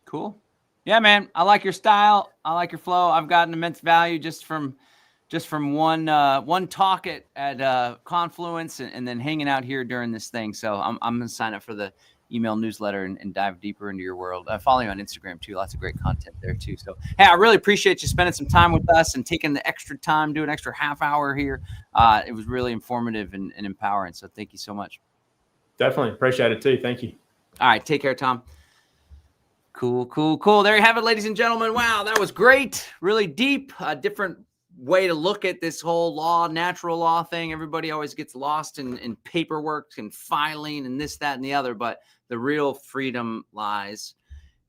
Cool. Yeah, man. I like your style. I like your flow. I've gotten immense value just from one talk at Confluence and then hanging out here during this thing. So I'm gonna sign up for the email newsletter and dive deeper into your world. I follow you on Instagram too. Lots of great content there too. So hey, I really appreciate you spending some time with us and taking the extra time, doing an extra half hour here. It was really informative and empowering. So thank you so much. Definitely appreciate it too. Thank you. All right. Take care, Tom. Cool. There you have it, ladies and gentlemen. Wow, that was great. Really deep, different way to look at this whole natural law thing. Everybody always gets lost in paperwork and filing and this, that, and the other. But the real freedom lies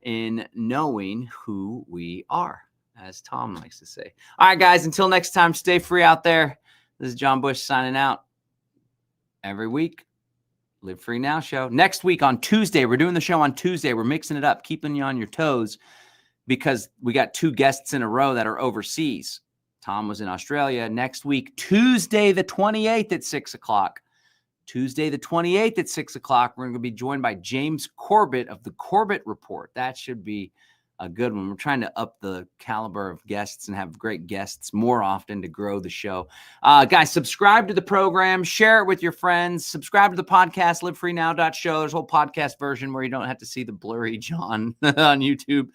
in knowing who we are, as Tom likes to say. All right, guys, until next time, stay free out there. This is John Bush signing out. Every week, Live Free Now show. Next week on Tuesday, we're doing the show on Tuesday. We're mixing it up, keeping you on your toes. because we got 2 guests in a row that are overseas. Tom was in Australia. Next week, Tuesday the 28th at 6 o'clock. Tuesday the 28th at 6 o'clock, we're going to be joined by James Corbett of the Corbett Report. That should be a good one. We're trying to up the caliber of guests and have great guests more often to grow the show. Guys, subscribe to the program. Share it with your friends. Subscribe to the podcast, livefreenow.show. There's a whole podcast version where you don't have to see the blurry John on YouTube.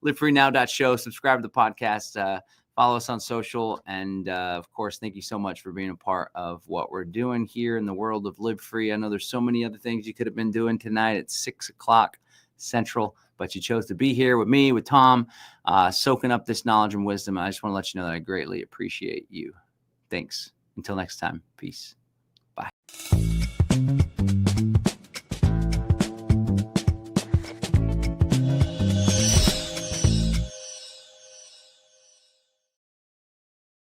Livefreenow.show. Subscribe to the podcast. Follow us on social. And, of course, thank you so much for being a part of what we're doing here in the world of Live Free. I know there's so many other things you could have been doing tonight at 6 o'clock Central, but you chose to be here with me, with Tom, soaking up this knowledge and wisdom. I just want to let you know that I greatly appreciate you. Thanks. Until next time. Peace.